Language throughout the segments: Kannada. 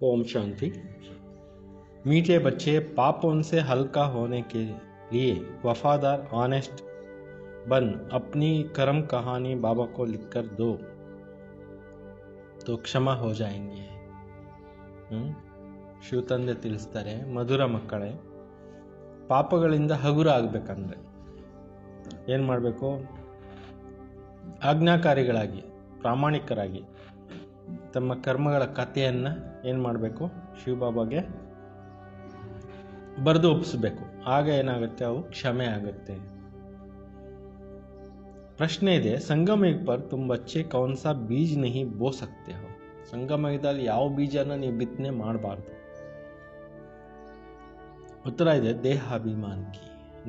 ओम शांति। मीठे बच्चे, पापों से हल्का होने के लिए वफादार ऑनेस्ट बन अपनी कर्म कहानी बाबा को लिखकर दो तो क्षमा हो जाएंगे। ಶಿವ ತಂದೆ ತಿಳಿಸ್ತಾರೆ, ಮಧುರ ಮಕ್ಕಳೇ, ಪಾಪಗಳಿಂದ ಹಗುರ ಆಗಬೇಕಂದ್ರೆ ಏನು ಮಾಡಬೇಕು? ಆಜ್ಞಾಕಾರಿಗಳಾಗಿ ಪ್ರಾಮಾಣಿಕರಾಗಿ ತಮ್ಮ ಕರ್ಮಗಳ ಕಥೆಯನ್ನು ಏನು ಮಾಡಬೇಕು? ಶಿವಬಾಬಾಗೆ ಬರೆದು ಒಪ್ಪಿಸ್ಬೇಕು. ಆಗ ಏನಾಗುತ್ತೆ? ಅವು ಕ್ಷಮೆ ಆಗುತ್ತೆ. ಪ್ರಶ್ನೆ ಇದೆ, ಸಂಗಮ ಯುಗ पर तुम बच्चे कौन सा बीज नहीं बो सकते हो? ಸಂಗಮ ಯುಗದಲ್ಲಿ ಯಾವ ಬೀಜನ ನೀವು ಬಿತ್ತನೆ ಮಾಡಬಾರ್ದು? ಉತ್ತರ ಇದೆ,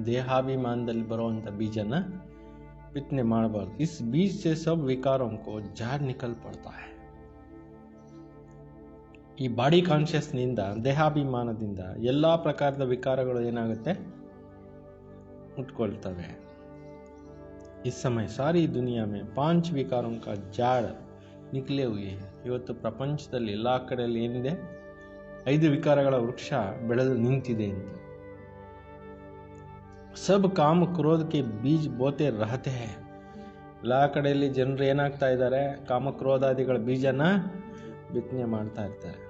ದೇಹಾಭಿಮಾನದಲ್ಲಿ ಬರುವಂಥ ಬೀಜನ ಬಿತ್ತನೆ ಮಾಡಬಾರ್ದು. इस बीज से सब विकारों को झाड़ निकल पड़ता है. ಈ ಬಾಡಿ ಕಾನ್ಷಿಯಸ್ನಿಂದ, ದೇಹಾಭಿಮಾನದಿಂದ ಎಲ್ಲ ಪ್ರಕಾರದ ವಿಕಾರಗಳು ಏನಾಗುತ್ತೆ? ಉಟ್ಕೊಳ್ತವೆ. इस समय सारी दुनिया में 5 विकारों का झाड़ निकले हुए हैं. ಇವತ್ತು ಪ್ರಪಂಚದಲ್ಲಿ ಎಲ್ಲ ಕಡೆಯಲ್ಲಿ ಏನಿದೆ? 5 ವಿಕಾರಗಳ ವೃಕ್ಷ ಬೆಳೆದು ನಿಂತಿದೆ ಅಂತ. सब काम क्रोध के बीज बोते रहते हैं. ಎಲ್ಲ ಕಡೆಯಲ್ಲಿ ಜನರು ಏನಾಗ್ತಾ ಇದ್ದಾರೆ? ಕಾಮ ಕ್ರೋಧಾದಿಗಳ ಬೀಜನ ಬಿತ್ತನೆ ಮಾಡ್ತಾ ಇರ್ತಾರೆ.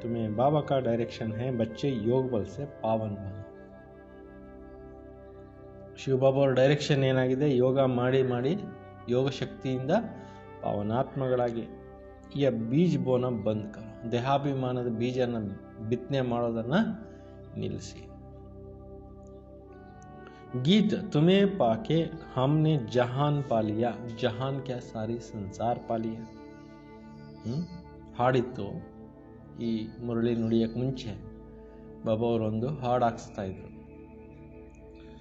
तुम्हें बाबा का डायरेक्शन है, बच्चे योग बल से पावन बनो. ಶಿವಬಾಬಾ ಅವರ ಡೈರೆಕ್ಷನ್ ಏನಾಗಿದೆ? ಯೋಗ ಮಾಡಿ ಮಾಡಿ ಯೋಗ ಶಕ್ತಿಯಿಂದ ಪಾವನಾತ್ಮಗಳಾಗಿ ಈ ಬೀಜ ಬೋನ ಬಂದ್ ಕರೋ. ದೇಹಾಭಿಮಾನದ ಬೀಜನ ಬಿತ್ತನೆ ಮಾಡೋದನ್ನ ನಿಲ್ಲಿಸಿ. गीत तुम्हें पाके हमने जहान पा लिया. जहान क्या? सारी संसार पा लिया. ಹಾಡಿತ್ತು ಈ ಮುರಳಿ ನುಡಿಯಕ್ಕೆ ಮುಂಚೆ ಬಾಬಾ ಅವರೊಂದು ಹಾಡು ಹಾಕ್ಸ್ತಾ ಇದ್ರು.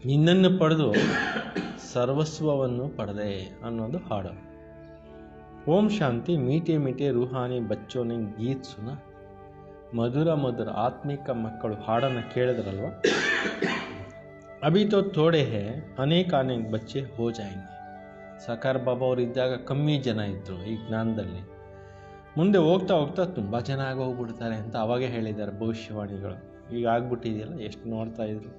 ನಿನ್ನನ್ನು ಪಡೆದು ಸರ್ವಸ್ವವನ್ನು ಪಡೆದೆ ಅನ್ನೋದು ಹಾಡು. ಓಂ ಶಾಂತಿ. ಮೀಟೆ ಮೀಟೆ ರೂಹಾನಿ ಬಚ್ಚೋನೆ ಗೀತ್ ಸುನ. ಮಧುರ ಮಧುರ ಆತ್ಮಿಕ ಮಕ್ಕಳು ಹಾಡನ್ನು ಕೇಳಿದ್ರಲ್ವ? ಅಭಿ ತೋ ಥೋಡೆ ಹೇ, ಅನೇಕ ಬಚ್ಚೆ ಹೋ ಜಾಯಂಗೆ. ಸಾಕಾರ ಬಾಬಾ ಅವರು ಇದ್ದಾಗ ಕಮ್ಮಿ ಜನ ಇದ್ರು ಈ ಜ್ಞಾನದಲ್ಲಿ. ಮುಂದೆ ಹೋಗ್ತಾ ಹೋಗ್ತಾ ತುಂಬ ಜನ ಆಗೋಗ್ಬಿಡ್ತಾರೆ ಅಂತ ಅವಾಗೇ ಹೇಳಿದ್ದಾರೆ ಭವಿಷ್ಯವಾಣಿಗಳು. ಈಗ ಆಗ್ಬಿಟ್ಟಿದೆಯಲ್ಲ, ಎಷ್ಟು ನೋಡ್ತಾ ಇದ್ರು.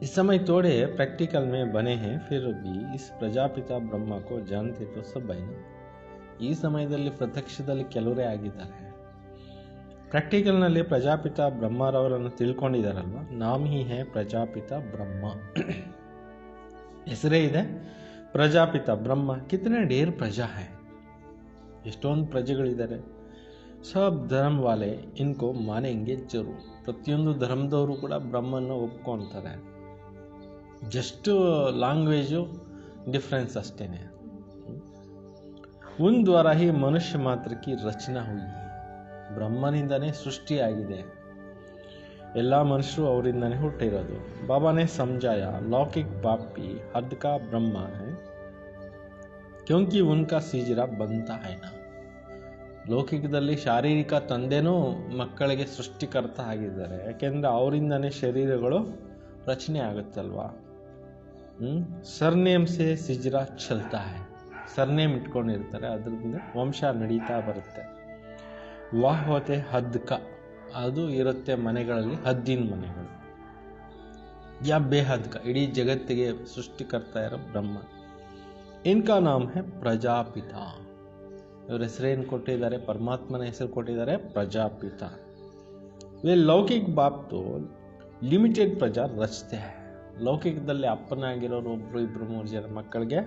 इस समय थोड़े प्रैक्टिकल में बने हैं, फिर भी इस प्रजापिता ब्रह्म को जानते तो सब है ना. ಈ ಸಮಯದಲ್ಲಿ ಪ್ರತ್ಯಕ್ಷದಲ್ಲಿ ಕೆಲವರೇ ಆಗಿದ್ದಾರೆ. ಪ್ರಾಕ್ಟಿಕಲ್ನಲ್ಲಿ ಪ್ರಜಾಪಿತ ಬ್ರಹ್ಮರವರನ್ನು ತಿಳ್ಕೊಂಡಿದ್ದಾರಲ್ವ. ನಾಮ್ ಹಿ ಹೇ ಪ್ರಜಾಪಿತ ಬ್ರಹ್ಮ. ಹೆಸರೇ ಇದೆ ಪ್ರಜಾಪಿತ ಬ್ರಹ್ಮ. ಕಿತನೆ ಢೇರ್ ಪ್ರಜಾ ಹೈ. ಎಷ್ಟೊಂದು ಪ್ರಜೆಗಳಿದ್ದಾರೆ. ಸಬ್ ಧರ್ಮ ವಾಲೆ ಇನ್ಕೋ ಮಾನೆಂಗೆ ಜರೂರ್. ಪ್ರತಿಯೊಂದು ಧರ್ಮದವರು ಕೂಡ ಬ್ರಹ್ಮನ್ನ ಒಪ್ಕೊಳ್ತಾರೆ. ಜಸ್ಟ್ ಲ್ಯಾಂಗ್ವೇಜು ಡಿಫ್ರೆನ್ಸ್ ಅಷ್ಟೇ. ಉನ್ ದ್ವಾರ ಹಿ ಮನುಷ್ಯ ಮಾತ್ರಕ್ಕೆ ರಚನಾ ಹುಯಿ. ಬ್ರಹ್ಮನಿಂದನೇ ಸೃಷ್ಟಿಯಾಗಿದೆ. ಎಲ್ಲ ಮನುಷ್ಯರು ಅವರಿಂದನೇ ಹುಟ್ಟಿರೋದು. ಬಾಬಾನೇ ಸಮझाಯ ಲೌಕಿಕ ಪಾಪಿ ಹದ್ ಕಾ ಬ್ರಹ್ಮ ಹೈ, ಕ್ಯೋಂಕಿ ಉನ್ಕಾ ಸಿಜರಾ ಬಂತಾ ಹೈ ನಾ. ಲೌಕಿಕದಲ್ಲಿ ಶಾರೀರಿಕ ತಂದೆನೂ ಮಕ್ಕಳಿಗೆ ಸೃಷ್ಟಿಕರ್ತ ಆಗಿದ್ದಾರೆ. ಯಾಕೆಂದರೆ ಅವರಿಂದನೇ ಶರೀರಗಳು ರಚನೆ ಆಗುತ್ತಲ್ವಾ. ಸರ್ನೇಮ್ ಸೇ ಸಿಜ್ರಾ ಚಲ್ತಾ ಹೈ. ಸರ್ನೇಮ್ ಇಟ್ಕೊಂಡಿರ್ತಾರೆ, ಅದರಿಂದ ವಂಶ ನಡೀತಾ ಬರುತ್ತೆ. ವಾಹ್ ಹೋತೆ ಹದ್ ಕ, ಅದು ಇರುತ್ತೆ ಮನೆಗಳಲ್ಲಿ, ಹದ್ದಿನ ಮನೆಗಳು. ಯಾ ಬೇಹದ್ ಕ, ಇಡೀ ಜಗತ್ತಿಗೆ ಸೃಷ್ಟಿಕರ್ತ ಇರೋ ಬ್ರಹ್ಮ. ಇನ್ಕಾ ನಾಮ್ ಹೈ ಪ್ರಜಾಪಿತ. ಇವ್ರ ಹೆಸರೇನು ಕೊಟ್ಟಿದ್ದಾರೆ? ಪರಮಾತ್ಮನ ಹೆಸರು ಕೊಟ್ಟಿದ್ದಾರೆ, ಪ್ರಜಾಪಿತ. वे लौकिक बाप तो ಲಿಮಿಟೆಡ್ ಪ್ರಜಾ ರಚತೆ. ಲೌಕಿಕದಲ್ಲಿ ಅಪ್ಪನಾಗಿರೋರು ಒಬ್ರು ಇಬ್ರು 3 ಜನ ಮಕ್ಕಳಿಗೆ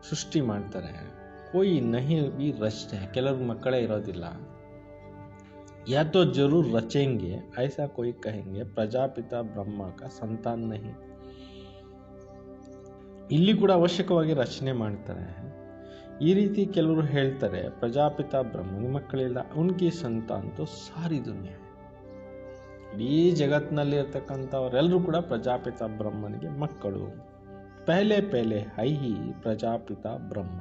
ಸೃಷ್ಟಿ ಮಾಡ್ತಾರೆ. कोई नहीं भी रचते हैं. ಕೆಲವ್ರಿಗೆ ಮಕ್ಕಳೇ ಇರೋದಿಲ್ಲ. या तो जरूर रचेंगे ऐसा कोई कहेंगे, प्रजापिता ब्रह्मा का संतान नहीं. ಇಲ್ಲಿ ಕೂಡ ಅವಶ್ಯಕವಾಗಿ ರಚನೆ ಮಾಡ್ತಾರೆ. ಈ ರೀತಿ ಕೆಲವರು ಹೇಳ್ತಾರೆ, ಪ್ರಜಾಪಿತ ಬ್ರಹ್ಮನ ಮಕ್ಕಳಿಲ್ಲ. ಉನ್ಕಿ ಸಂತಾನ್ ಸಾರಿ ದುನಿಯಾ. ಇಡೀ ಜಗತ್ತಿನಲ್ಲಿ ಇರ್ತಕ್ಕಂಥವರೆಲ್ಲರೂ ಕೂಡ ಪ್ರಜಾಪಿತ ಬ್ರಹ್ಮನಿಗೆ ಮಕ್ಕಳು. ಪಹಲೆ ಪಹಲೆ ಹೈ ಹಿ ಪ್ರಜಾಪಿತ ಬ್ರಹ್ಮ.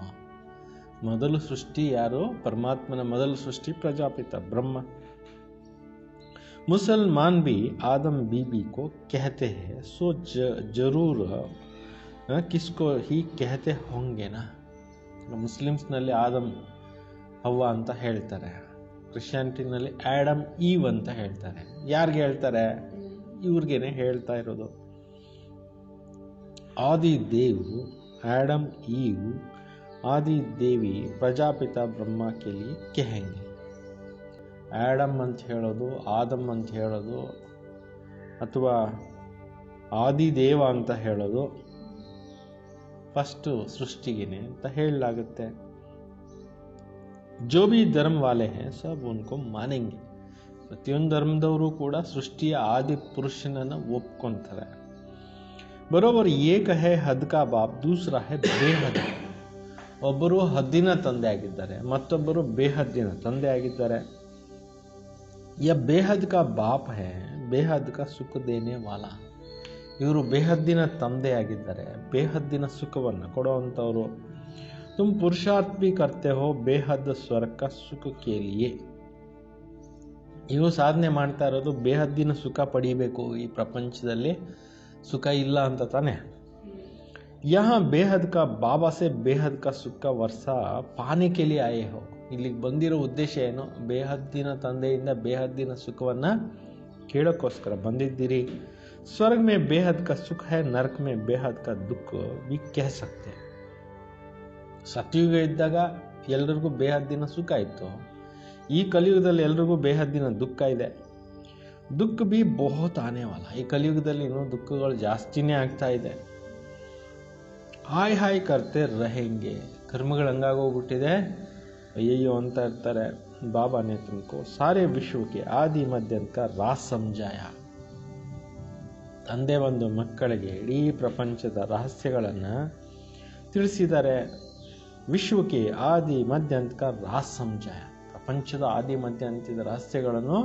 ಮೊದಲು ಸೃಷ್ಟಿ ಯಾರು? ಪರಮಾತ್ಮನ ಮೊದಲು ಸೃಷ್ಟಿ ಪ್ರಜಾಪಿತ ಬ್ರಹ್ಮ. मुसलमान भी आदम बीबी को कहते हैं, सो जरूर किसको ही कहते होंगे ना. ಮುಸ್ಲಿಮ್ಸ್ನಲ್ಲಿ ಆದಮ್ ಹವ್ವ ಅಂತ ಹೇಳ್ತಾರೆ. ಕ್ರಿಶ್ಚಿಯಾನಿಟಿನಲ್ಲಿ ಆ್ಯಡಮ್ ಈವ್ ಅಂತ ಹೇಳ್ತಾರೆ. ಯಾರಿಗೆ ಹೇಳ್ತಾರೆ? ಇವ್ರಿಗೇನೆ ಹೇಳ್ತಾ ಇರೋದು. ಆದಿ ದೇವ್ ಆ್ಯಡಮ್ ಈವ್ ಆದಿ ದೇವಿ ಪ್ರಜಾಪಿತ ಬ್ರಹ್ಮ ಕೆ ಲಿಯೆ ಕहेंगे. ಆ್ಯಡಮ್ ಅಂತ ಹೇಳೋದು, ಆದಮ್ ಅಂತ ಹೇಳೋದು, ಅಥವಾ ಆದಿದೇವ ಅಂತ ಹೇಳೋದು ಫಸ್ಟು ಸೃಷ್ಟಿಗೆನೆ ಅಂತ ಹೇಳಲಾಗುತ್ತೆ. ಜೋ ಬಿ ಧರ್ಮ ವಾಲೆ ಹೇ ಸಬ್ ಉನ್ಕೋ ಮಾನೆಂಗೆ. ಪ್ರತಿಯೊಂದು ಧರ್ಮದವರು ಕೂಡ ಸೃಷ್ಟಿಯ ಆದಿ ಪುರುಷನನ್ನು ಒಪ್ಕೊಂತಾರೆ. ಬರೋಬರ್ ಏಕ ಹೇ ಹದ್ ಕಾ ಬಾಪ್, ದೂಸರಾ ಹೇ ಬೇಹದ್. ಒಬ್ಬರು ಹದ್ದಿನ ತಂದೆ ಆಗಿದ್ದಾರೆ, ಮತ್ತೊಬ್ಬರು ಬೇಹದ್ದಿನ ತಂದೆ ಆಗಿದ್ದಾರೆ. ಯ ಬೇಹದ್ ಕಾ ಬಾಪ್ ಹೇ ಬೇಹದ್ ಕಾ ಸುಖ ದೇನೆ ವಾಲಾ. ಇವರು ಬೇಹದ್ದಿನ ತಂದೆ ಆಗಿದ್ದಾರೆ, ಬೇಹದ್ದಿನ ಸುಖವನ್ನು ಕೊಡುವಂಥವ್ರು. ತುಮ್ ಪುರುಷಾರ್ಥ ಭಿ ಕರ್ತೆ ಹೋ ಬೇಹದ್ ಸ್ವರ್ಗ ಕಾ ಸುಖ ಕೆ ಲಿಯೆ. ಇವು ಸಾಧನೆ ಮಾಡ್ತಾ ಇರೋದು ಬೇಹದ್ದಿನ ಸುಖ ಪಡಿಬೇಕು. ಈ ಪ್ರಪಂಚದಲ್ಲಿ ಸುಖ ಇಲ್ಲ ಅಂತ ತಾನೆ. ಯಹ ಬೇಹದ್ ಕಾ ಬಾಬಾ ಸೆ ಬೇಹದ್ ಕಾ ಸುಖ ವರ್ಷ ಪಾನೆ ಕೆ ಲಿಯೆ ಆಯೆ ಹೋ. ಇಲ್ಲಿಗೆ ಬಂದಿರೋ ಉದ್ದೇಶ ಏನು? ಬೇಹದ್ದಿನ ತಂದೆಯಿಂದ ಬೇಹದ್ದಿನ ಸುಖವನ್ನು ಕೇಳೋಕ್ಕೋಸ್ಕರ ಬಂದಿದ್ದೀರಿ. ಸ್ವರ್ಗ ಮೇ ಬೇಹದ್ ಕಾ ಸುಖ ಹೈ, ನರಕ ಮೇ ಬೇಹದ್ ಕಾ ದುಃಖ भी कह सकते हैं. ಸತ್ಯುಗ ಇದ್ದಾಗ ಎಲ್ರಿಗೂ ಬೇಹದ್ದಿನ ಸುಖ ಇತ್ತು. ಈ ಕಲಿಯುಗದಲ್ಲಿ ಎಲ್ರಿಗೂ ಬೇಹದ್ದಿನ ದುಃಖ ಇದೆ. ದುಃಖ ಬಿ ಬಹುತ್ ಆನೆ ವಾಲ. ಈ ಕಲಿಯುಗದಲ್ಲಿ ಇನ್ನೂ ದುಃಖಗಳು ಜಾಸ್ತಿನೇ ಆಗ್ತಾ ಇದೆ. ಹಾಯ್ ಹಾಯ್ ಕರ್ತೆ रहेंगे. ಕರ್ಮಗಳು ಹಂಗಾಗೋಗ್ಬಿಟ್ಟಿದೆ, ಅಯ್ಯಯ್ಯೋ ಅಂತ ಇರ್ತಾರೆ. ಬಾಬಾ ನೆ ತುಮಕೋ ಸಾರೆ ವಿಶ್ವಕ್ಕೆ ಆದಿ ಮಧ್ಯಂತ ರಾಸ್ ಸಮಜಾಯ. ತಂದೆ ಒಂದು ಮಕ್ಕಳಿಗೆ ಇಡೀ ಪ್ರಪಂಚದ ರಹಸ್ಯಗಳನ್ನು ತಿಳಿಸಿದ್ದಾರೆ. ವಿಶ್ವಕ್ಕೆ ಆದಿ ಮಧ್ಯಂತ ರಾಸ್ ಸಮಜಾಯ. ಪ್ರಪಂಚದ ಆದಿ ಮಧ್ಯಂತದ ರಹಸ್ಯಗಳನ್ನು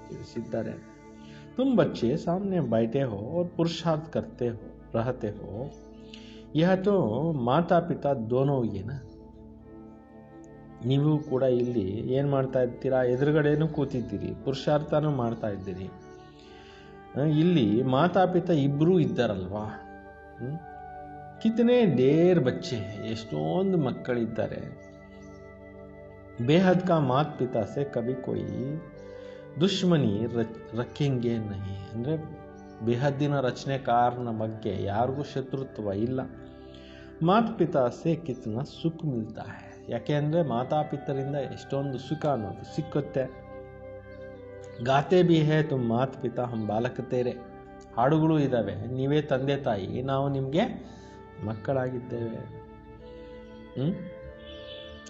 ತಿಳಿಸಿದ್ದಾರೆ. तुम बच्चे सामने बैठे हो और पुरुषार्थ करते हो रहते हो, यह तो ಮಾತಾ ಪಿತಾ ದೋನೋ ಏನಾ. ನೀವು ಕೂಡ ಇಲ್ಲಿ ಏನು ಮಾಡ್ತಾ ಇರ್ತೀರಾ? ಎದುರುಗಡೆನೂ ಕೂತಿದ್ದೀರಿ, ಪುರುಷಾರ್ಥನೂ ಮಾಡ್ತಾ ಇದ್ದೀರಿ. ಇಲ್ಲಿ ಮಾತಾಪಿತ ಇಬ್ಬರೂ ಇದ್ದಾರಲ್ವಾ. ಕಿತನೆ ಢೇರ್ ಬಚ್ಚೆ, ಎಷ್ಟೊಂದು ಮಕ್ಕಳಿದ್ದಾರೆ. ಬೇಹದ್ ಕಾ ಮಾತ್ ಪಿತಾ ಸೆ ಕಭಿ ಕೋಯಿ ದುಶ್ಮನಿ ರखेंगे नहीं. ಅಂದರೆ ಬೇಹದ್ದಿನ ರಚನೆಕಾರನ ಬಗ್ಗೆ ಯಾರಿಗೂ ಶತ್ರುತ್ವ ಇಲ್ಲ. ಮಾತ್ ಪಿತಾ ಸೆ ಕಿತನ ಸುಖ ಮಿಲ್ತಾ ಹೈ. ಯಾಕೆ ಅಂದರೆ ಮಾತಾಪಿತರಿಂದ ಎಷ್ಟೊಂದು ಸುಖ ಅನ್ನೋದು ಸಿಕ್ಕುತ್ತೆ. ಗಾತೆ ಬಿ ಹೇ ತುಮ್ ಮಾತ್ ಪಿತಾ ಹಮ್ ಬಾಲಕ ತೇರೆ. ಹಾಡುಗಳು ಇದ್ದಾವೆ, ನೀವೇ ತಂದೆ ತಾಯಿ, ನಾವು ನಿಮಗೆ ಮಕ್ಕಳಾಗಿದ್ದೇವೆ.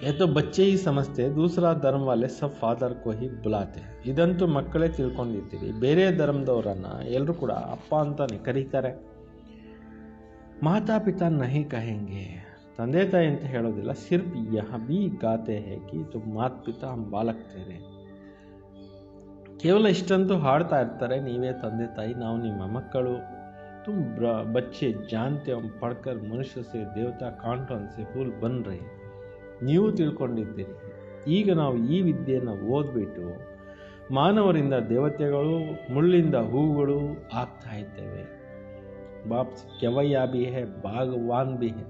ये तो बच्चे ही समझते, दूसरा धर्म वाले सब फादर को ही बुलाते. ಇದಂತೂ ಮಕ್ಕಳೇ ತಿಳ್ಕೊಂಡಿದ್ದೀರಿ. ಬೇರೆ ಧರ್ಮದವರನ್ನ ಎಲ್ಲರೂ ಕೂಡ ಅಪ್ಪ ಅಂತಾನೆ ಕರೀತಾರೆ. ಮಾತಾ ಪಿತಾ ನಹಿ ಕಹೆಂಗೆ. ತಂದೆ ತಾಯಿ ಅಂತ ಹೇಳೋದಿಲ್ಲ. ಸಿರ್ಫ್ ಯಹ ಬಿ ಗಾತೆ ಹೇ ಕಿ ತುಮ್ ಮಾತ್ ಪಿತಾ ಹಮ್ ಬಾಲಕ್ ತೇರೆ. ಕೇವಲ ಇಷ್ಟಂತೂ ಹಾಡ್ತಾ ಇರ್ತಾರೆ, ನೀವೇ ತಂದೆ ತಾಯಿ, ನಾವು ನಿಮ್ಮ ಮಕ್ಕಳು. ತುಮ್ ಬಚ್ಚೆ ಜಾನ್ತೆ ಹಮ್ ಪಡ್ಕರ್ ಮನುಷ್ಯ ಸೆ ದೇವತಾ ಕಾಂಟೋನ್ ಸೆ ಫೂಲ್ ಬನ್ ರಹೆ. ನೀವು ತಿಳ್ಕೊಂಡಿದ್ದೀರಿ, ಈಗ ನಾವು ಈ ವಿದ್ಯೆಯನ್ನು ಓದ್ಬಿಟ್ಟು ಮಾನವರಿಂದ ದೇವತೆಗಳು, ಮುಳ್ಳಿಂದ ಹೂವುಗಳು ಆಗ್ತಾ ಇದ್ದೇವೆ. ಬಾಪ್ ಕೆವಯ್ಯ ಬಿ ಹೇ, ಭಾಗವಾನ್ ಬಿ ಹೇ.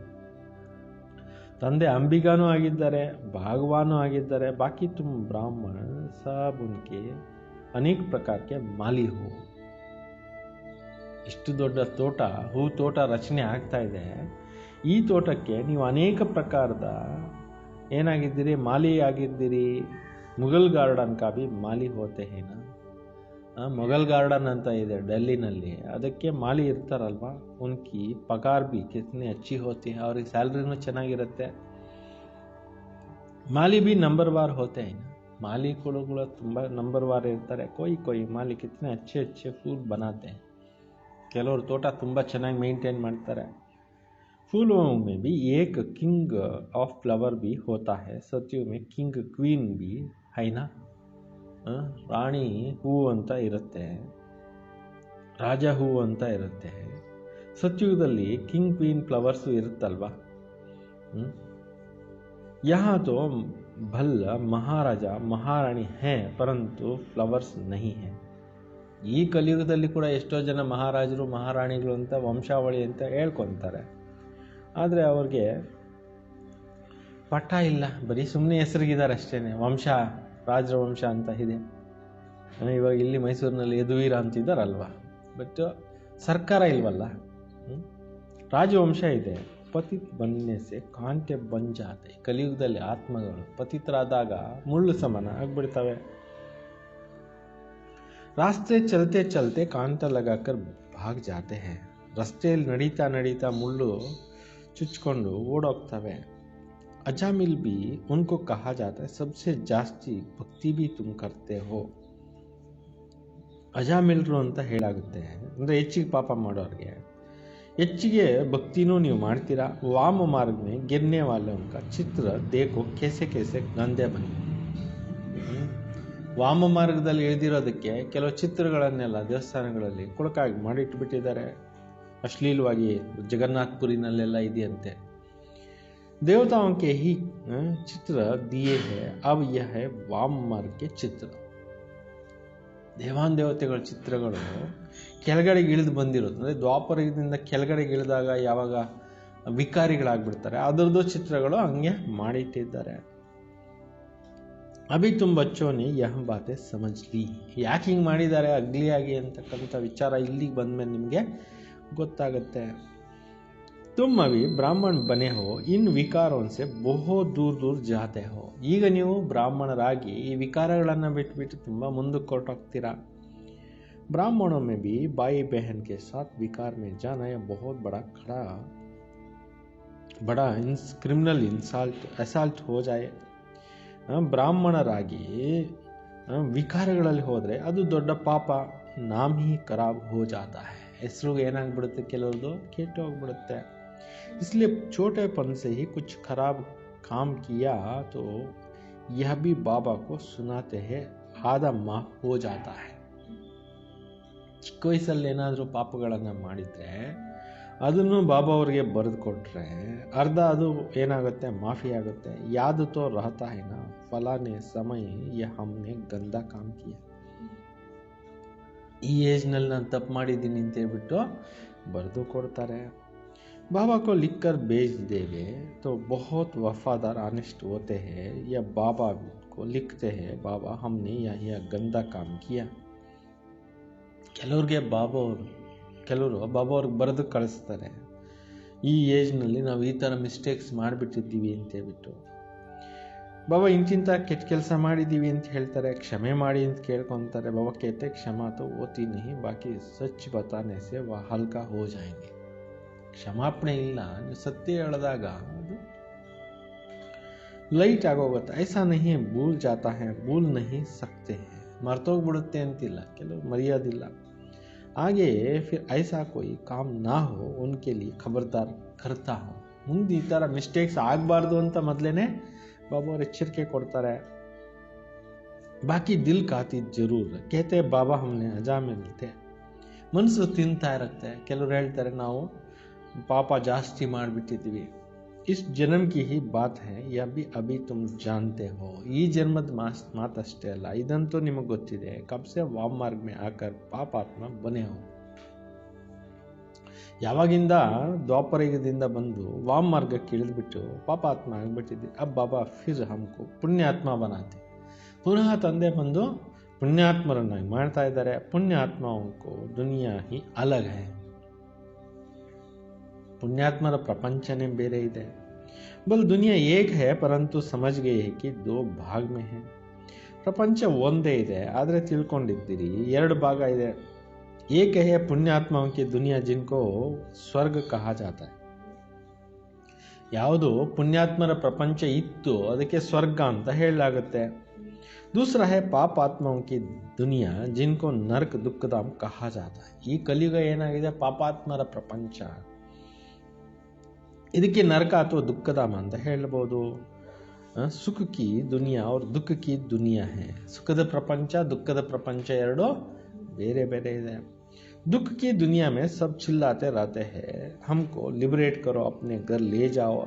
ತಂದೆ ಅಂಬಿಗಾನೂ ಆಗಿದ್ದಾರೆ, ಭಾಗವಾನೂ ಆಗಿದ್ದಾರೆ. ಬಾಕಿ ತುಮ್ ಬ್ರಾಹ್ಮಣ ಸಬ್ ಉನ್ಕೆ ಅನೇಕ ಪ್ರಕಾರಕ್ಕೆ ಮಾಲಿ ಹೋ. ಇಷ್ಟು ದೊಡ್ಡ ತೋಟ, ಹೂ ತೋಟ ರಚನೆ ಆಗ್ತಾ ಇದೆ. ಈ ತೋಟಕ್ಕೆ ನೀವು ಅನೇಕ ಪ್ರಕಾರದ ಏನಾಗಿದ್ದೀರಿ? ಮಾಲಿ ಆಗಿದ್ದೀರಿ. ಮುಘಲ್ ಗಾರ್ಡನ್ ಕಾ ಭಿ ಮಾಲಿ ಹೋತೆ ಹೇನಾ. ಮೊಘಲ್ ಗಾರ್ಡನ್ ಅಂತ ಇದೆ ಡೆಲ್ಲಿನಲ್ಲಿ, ಅದಕ್ಕೆ ಮಾಲಿ ಇರ್ತಾರಲ್ವ, ಉನ್ಕಿ ಪಗಾರ್ ಬಿ ಕಿತನೆ ಅಚ್ಚಿ ಹೋತಿ. ಅವ್ರಿಗೆ ಸ್ಯಾಲ್ರಿನೂ ಚೆನ್ನಾಗಿರುತ್ತೆ. ಮಾಲಿ ಬಿ ನಂಬರ್ ವಾರ್ ಹೋತೆ ಹೇನಾ. ಮಾಲಿಗಳು ತುಂಬ ನಂಬರ್ ವಾರ್ ಇರ್ತಾರೆ. ಕೊಯ್ ಮಾಲಿ ಕಿತನೆ ಅಚ್ಚೆ ಫೂಲ್ ಬನಾತೆ. ಕೆಲವರು ತೋಟ ತುಂಬ ಚೆನ್ನಾಗಿ ಮೇಂಟೈನ್ ಮಾಡ್ತಾರೆ. फूलों में भी एक किंग ऑफ फ्लावर भी होता है. सत्यों में किंग क्वीन भी है ना. ರಾಣಿ ಹೂವು ಅಂತ ಇರುತ್ತೆ, ರಾಜ ಹೂವು ಅಂತ ಇರುತ್ತೆ. ಸತ್ಯುಗದಲ್ಲಿ ಕಿಂಗ್ ಕ್ವೀನ್ ಫ್ಲವರ್ಸು ಇರುತ್ತಲ್ವಾ. यहाँ तो भल महाराजा महारानी है परंतु फ्लवर्स नहीं है. ಈ ಕಲಿಯುಗದಲ್ಲಿ ಕೂಡ ಎಷ್ಟೋ ಜನ ಮಹಾರಾಜರು ಮಹಾರಾಣಿಗಳು ಅಂತ ವಂಶಾವಳಿ ಅಂತ ಹೇಳ್ಕೊತಾರೆ. ಆದರೆ ಅವ್ರಿಗೆ ಪಟ್ಟ ಇಲ್ಲ, ಬರೀ ಸುಮ್ಮನೆ ಹೆಸರಿಗಿದ್ದಾರೆ ಅಷ್ಟೇ. ವಂಶ ರಾಜವಂಶ ಅಂತ ಇದೆ. ಇವಾಗ ಇಲ್ಲಿ ಮೈಸೂರಿನಲ್ಲಿ ಯದುವೀರ ಅಂತಿದ್ದಾರಲ್ವ, ಬಟ್ ಸರ್ಕಾರ ಇಲ್ವಲ್ಲ. ರಾಜವಂಶ ಇದೆ. ಪತಿತ್ ಬನ್ನೆ ಸೆ ಕಾಂಟೆ ಬಂಜಾತೆ. ಕಲಿಯುಗದಲ್ಲಿ ಆತ್ಮಗಳು ಪತಿತರಾದಾಗ ಮುಳ್ಳು ಸಮಾನ ಆಗ್ಬಿಡ್ತವೆ. ರಾಸ್ತೆ ಚಲತೆ ಚಲತೆ ಕಾಂಟ ಲಗಾಕರ್ ಭಾಗ್ ಜಾತೆ ಹೈ. ರಸ್ತೆಯಲ್ಲಿ ನಡೀತಾ ನಡೀತಾ ಮುಳ್ಳು ಚುಚ್ಕೊಂಡು ಓಡೋಗ್ತವೆ. ಅಜಾಮಿಲ್ ಬಿ ಉನ್ಕೋ ಕಹಾ ಜಾತಾ ಹೈ ಸಬ್ಸೆ ಜಾಸ್ತಿ ಭಕ್ತಿ ಬಿ ತುಮ್ ಕರ್ತೆ ಹೋ. ಅಜಾಮಿಲ್ರು ಅಂತ ಹೇಳಾಗುತ್ತೆ, ಅಂದರೆ ಹೆಚ್ಚಿಗೆ ಪಾಪ ಮಾಡೋರಿಗೆ ಹೆಚ್ಚಿಗೆ ಭಕ್ತಿನೂ ನೀವು ಮಾಡ್ತೀರಾ. ವಾಮ ಮಾರ್ಗ ಮೇ ಗಿರ್ನೆ ವಾಲೆ ಉನ್ಕಾ ಚಿತ್ರ ದೇಖೋ ಕೇಸೆ ಕೇಸೆ ಗಂದೆ ಬನ್ನಿ. ವಾಮ ಮಾರ್ಗದಲ್ಲಿ ಇಳಿದಿರೋದಕ್ಕೆ ಕೆಲವು ಚಿತ್ರಗಳನ್ನೆಲ್ಲ ದೇವಸ್ಥಾನಗಳಲ್ಲಿ ಕುಳಕಾಗಿ ಮಾಡಿಟ್ಬಿಟ್ಟಿದ್ದಾರೆ. ಅಶ್ಲೀಲವಾಗಿ ಜಗನ್ನಾಥಪುರಿನಲ್ಲೆಲ್ಲ ಇದೆಯಂತೆ. ದೇವತಾओं के ही चित्र दिए है. अब यह है वाम मार्ग के चित्र. ದೇವಾನ್ ದೇವತೆಗಳ ಚಿತ್ರಗಳು ಕೆಳಗಡೆಗೆ ಇಳಿದು ಬಂದಿರುತ್ತೆ. ಅಂದರೆ ದ್ವಾಪರದಿಂದ ಕೆಳಗಡೆಗೆ ಇಳಿದಾಗ ಯಾವಾಗ ವಿಕಾರಿಗಳಾಗ್ಬಿಡ್ತಾರೆ ಅದರದ್ದು ಚಿತ್ರಗಳು ಹಂಗೆ ಮಾಡಿಟ್ಟಿದ್ದಾರೆ. ಅಭಿ ತುಮ್ ಬಚ್ಚೋನಿ ಯಹ ಬಾತೆ ಸಮಜ್ಲಿ. ಯಾಕೆ ಹಿಂಗೆ ಮಾಡಿದ್ದಾರೆ ಅಗ್ಲಿಯಾಗಿ ಅಂತಕ್ಕಂಥ ವಿಚಾರ ಇಲ್ಲಿಗೆ ಬಂದ್ಮೇಲೆ ನಿಮಗೆ ಗೊತ್ತಾಗುತ್ತೆ. ತುಮ್ ಅಭಿ ಬ್ರಾಹ್ಮಣ ಬನೆ ಹೋ, ಇನ್ ವಿಕಾರೋನ್ಸೆ ಬಹು ದೂರ ದೂರ ಜಾತೆ ಹೋ. ಈಗ ನೀವು ಬ್ರಾಹ್ಮಣರಾಗಿ ಈ ವಿಕಾರಗಳನ್ನು ಬಿಟ್ಬಿಟ್ಟು ತುಂಬ ಮುಂದಕ್ಕೆ ಹೊರಟೋಗ್ತೀರಾ. ब्राह्मणों में भी भाई बहन के साथ विकार में जाना यह बहुत बड़ा क्रिमिनल ಅಸಾಲ್ಟ್ हो जाए. ಬ್ರಾಹ್ಮಣರಾಗಿ ವಿಕಾರಗಳಲ್ಲಿ ಹೋದರೆ ಅದು ದೊಡ್ಡ ಪಾಪ. ನಾಮ್ ಹಿ ಖರಾಬ್ ಹೋ ಜಾತಾ ಹೈ. ಹೆಸರು ಏನಾಗ್ಬಿಡುತ್ತೆ, ಕೆಲವ್ರದ್ದು ಕೆಟ್ಟು ಹೋಗ್ಬಿಡುತ್ತೆ. इसलिए छोटेपन से ही कुछ खराब काम किया तो यह भी बाबा को सुनाते हैं आधा माफ हो जाता है. ಚಿಕ್ಕ ವಯಸ್ಸಲ್ಲಿ ಏನಾದರೂ ಪಾಪಗಳನ್ನು ಮಾಡಿದರೆ ಅದನ್ನು ಬಾಬಾ ಅವ್ರಿಗೆ ಬರೆದು ಕೊಟ್ಟರೆ ಅರ್ಧ ಅದು ಏನಾಗುತ್ತೆ, ಮಾಫಿ ಆಗುತ್ತೆ. ಯಾದು ತೋ ರಹತಾ ಹೈ ನಾ ಫಲಾನೆ ಸಮಯ ಯ ಹಮ್ನೆ ಗಂದಾ ಕಾಮ್ ಕಿಯಾ. ಈ ಏಜ್ನಲ್ಲಿ ನಾನು ತಪ್ಪು ಮಾಡಿದ್ದೀನಿ ಅಂತ ಹೇಳ್ಬಿಟ್ಟು ಬರೆದು ಕೊಡ್ತಾರೆ. बाबा को लिख कर भेज देवे तो बहुत वफादार ऑनेस्ट होते हैं. या बाबा को लिखते हैं बाबा हमने यह गंदा काम किया. ಕೆಲವ್ರಿಗೆ ಕೆಲವರು ಬಾಬಾ ಅವ್ರಿಗೆ ಬರೆದು ಕಳಿಸ್ತಾರೆ, ಈ ಏಜ್ನಲ್ಲಿ ನಾವು ಈ ಥರ ಮಿಸ್ಟೇಕ್ಸ್ ಮಾಡಿಬಿಟ್ಟಿದ್ದೀವಿ ಅಂತ ಹೇಳ್ಬಿಟ್ಟು. ಬಾಬಾ ಇಂತಿಂಥ ಕೆಟ್ಟ ಕೆಲಸ ಮಾಡಿದ್ದೀವಿ ಅಂತ ಹೇಳ್ತಾರೆ, ಕ್ಷಮೆ ಮಾಡಿ ಅಂತ ಕೇಳ್ಕೊತಾರೆ. ಬಾಬಾ ಕೇತೆ ಕ್ಷಮಾ ತೋ ಹೋತಿ ನಹಿ, ಬಾಕಿ ಸಚ್ ಬತಾನೆ ಸೆ ವ ಹಲ್ಕಾ ಹೋ ಜಾಯೆಂಗೆ. ಕ್ಷಮಾಪಣೆ ಇಲ್ಲ, ನೀವು ಸತ್ಯ ಹೇಳಿದಾಗ ಅದು ಲೈಟ್ ಆಗೋಗುತ್ತೆ. ಐಸಾ ನಹಿ ಭೂಲ್ ಜಾತಾ ಹೈ ಭೂಲ್ ನಹಿ ಸಕ್ತೆ ಹೈ. ಮರ್ತೋಗ್ಬಿಡುತ್ತೆ ಅಂತಿಲ್ಲ, ಕೆಲವು ಮರೆಯೋದಿಲ್ಲ. ಹಾಗೆ ಫಿರ್ ಐಸಾ ಕೋಯಿ ಕಾಮ್ ನಾ ಹೋ ಉನ್ಕೆ ಲಿಯೆ ಖಬರ್ದಾರ್ ಕರ್ತಾ ಹೋ. ಮುಂದೆ ಈ ಥರ ಮಿಸ್ಟೇಕ್ಸ್ ಆಗಬಾರ್ದು ಅಂತ ಮೊದಲೇ ಬಾಬಾ ಅವ್ರು ಎಚ್ಚರಿಕೆ ಕೊಡ್ತಾರೆ. ಬಾಕಿ ದಿಲ್ ಕಾತಿ ಜರೂರ್ ಕೇತೆ ಬಾಬಾ ಹಮ್ನೆ ಅಜಾಮಿಲ್ತೆ. ಮನಸ್ಸು ತಿಂತಾ ಇರುತ್ತೆ. ಕೆಲವ್ರು ಹೇಳ್ತಾರೆ ನಾವು ಪಾಪ ಜಾಸ್ತಿ ಮಾಡಿಬಿಟ್ಟಿದ್ದೀವಿ. ಇಸ್ ಜನ್ಮ ಕಿ ಹಿ ಬಾತ್ ಹೈ ಯಾ ಬಿ ಅಭಿ ತುಮ್ ಜಾನ್ತೆ ಹೋ. ಈ ಜನ್ಮದ ಮಾತಷ್ಟೇ ಅಲ್ಲ, ಇದಂತೂ ನಿಮಗೆ ಗೊತ್ತಿದೆ. ಕಬ್ಸೆ ವಾಮ್ ಮಾರ್ಗ ಮೇ ಆಕರ್ ಪಾಪಾತ್ಮ ಬನೆ ಹೋ. ಯಾವಾಗಿಂದ ದ್ವಾಪರಯುಗದಿಂದ ಬಂದು ವಾಮ್ ಮಾರ್ಗಕ್ಕೆ ಇಳಿದ್ಬಿಟ್ಟು ಪಾಪಾತ್ಮ ಆಗಿಬಿಟ್ಟಿದ್ದೆ. ಅಬ್ ಬಾಬಾ ಫಿರ್ ಹಮ್ಕೋ ಪುಣ್ಯಾತ್ಮ ಬನಾತೆ. ಪುನಃ ತಂದೆ ಬಂದು ಪುಣ್ಯಾತ್ಮರನ್ನಾಗಿ ಮಾಡ್ತಾ ಇದ್ದಾರೆ. ಪುಣ್ಯಾತ್ಮಕೋ ದುನಿಯಾ ಹಿ ಅಲಗ್ ಹೈ. पुण्यात्मर प्रपंचने ಬೇರೆ ಇದೆ. ಬಲ್ ದುನಿಯಾ ಏಕ್ ಹೈ ಪರಂತು ಸಮಜ್ ಗಯೇ ಹೈ ಕಿ ದೋ ಭಾಗ ಮೇ ಹೈ. ಪ್ರಪಂಚ ಒಂದೇ ಇದೆ, ಆದರೆ ತಿಳ್ಕೊಂಡಿದ್ದೀರಿ ಎರಡು ಭಾಗ ಇದೆ. ಏಕ್ ಹೈ ಪುಣ್ಯಾತ್ಮೋं की दुनिया जिनको ಸ್ವರ್ಗ ಕಹಾ ಜಾತಾ ಹೈ. ಯಾವುದು ಪುಣ್ಯಾತ್ಮರ ಪ್ರಪಂಚ ಇತ್ತು ಅದಕ್ಕೆ ಸ್ವರ್ಗ ಅಂತ ಹೇಳಲಾಗುತ್ತೆ. दूसरा है ಪಾಪಾತ್ಮों की दुनिया जिनको नरक दुखधाम कहा जाता है. ಈ ಕಲಿಯುಗ ಏನಾಗಿದೆ, ಪಾಪಾತ್ಮರ ಪ್ರಪಂಚ, ಇದಕ್ಕೆ ನರಕ ಅಥವಾ ದುಃಖಧಾಮ ಅಂತ ಹೇಳ್ಬೋದು. ಸುಖ ಕಿ ದುನಿಯಾ और ದುಃಖ ಕಿ ದುನಿಯಾ ಹೈ. ಸುಖದ ಪ್ರಪಂಚ ದುಃಖದ ಪ್ರಪಂಚ ಎರಡು ಬೇರೆ ಬೇರೆ ಇದೆ. दुख की दुनिया में सब चिल्लाते रहते हैं हमको लिबरेट करो अपने घर ले जाओ.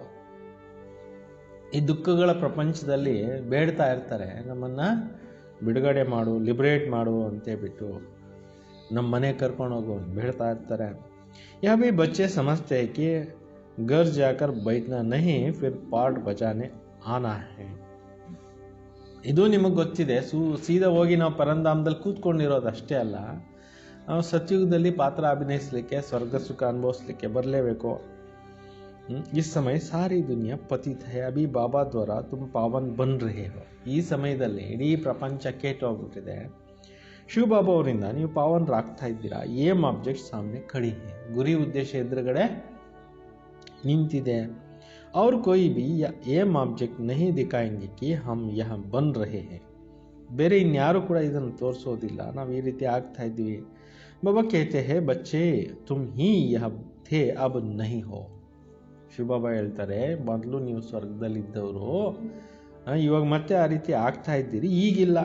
ಈ ದುಃಖಗಳ ಪ್ರಪಂಚದಲ್ಲಿ ಬೇಡ್ತಾ ಇರ್ತಾರೆ, ನಮ್ಮನ್ನ ಬಿಡುಗಡೆ ಮಾಡು, ಲಿಬರೇಟ್ ಮಾಡು ಅಂತೇಳ್ಬಿಟ್ಟು ನಮ್ಮ ಮನೆ ಕರ್ಕೊಂಡು ಹೋಗು ಬೇಡ್ತಾ ಇರ್ತಾರೆ. ಯಹ ಭಿ ಬಚ್ಚೆ ಸಮಜ್ತೆ ಹೈ ಕಿ घर जाकर बैठना नहीं फिर पार्ट बजाने आना है. ಇದು ನಿಮಗೆ ಗೊತ್ತಿದೆ. ಸೀದಾ ಹೋಗಿ ನಾವು ಪರಂಧಾಮದಲ್ಲಿ ಕೂತ್ಕೊಂಡಿರೋದು ಅಷ್ಟೇ ಅಲ್ಲ, ನಾವು ಸತ್ಯುಗದಲ್ಲಿ ಪಾತ್ರ ಅಭಿನಯಿಸಲಿಕ್ಕೆ, ಸ್ವರ್ಗ ಸುಖ ಅನುಭವಿಸ್ಲಿಕ್ಕೆ ಬರಲೇಬೇಕು. इस समय सारी दुनिया पतित है, अभी बाबा द्वारा तुम पावन बन रहे हो. ಈ ಸಮಯದಲ್ಲಿ ಇಡೀ ಪ್ರಪಂಚ ಕೆಟ್ಟೋಗ್ಬಿಟ್ಟಿದೆ. ಶಿವ ಬಾಬಾ ಅವರಿಂದ ನೀವು ಪಾವನರಾಗ್ತಾ ಇದ್ದೀರಾ. ಏಮ್ ಆಬ್ಜೆಕ್ಟ್ ಸಾಮನೆ ಖಡಿ है, ಗುರಿ ಉದ್ದೇಶ ಎದುರುಗಡೆ ನಿಂತಿದೆ. और कोई भी एम ऑब्जेक्ट नहीं दिखाएंगे कि हम यहाँ बन रहे हैं. ಬೇರೆ ಇನ್ಯಾರು ಕೂಡ ಇದನ್ನು ತೋರಿಸೋದಿಲ್ಲ, ನಾವು ಈ ರೀತಿ ಆಗ್ತಾ ಇದ್ದೀವಿ. ಬಾಬಾ कहते हैं बच्चे तुम ही यह थे अब नहीं हो. ಶಿವಬಾಬಾ ಹೇಳ್ತಾರೆ, ಮೊದಲು ನೀವು ಸ್ವರ್ಗದಲ್ಲಿದ್ದವರು, ಇವಾಗ ಮತ್ತೆ ಆ ರೀತಿ ಆಗ್ತಾ ಇದ್ದೀರಿ, ಈಗಿಲ್ಲ.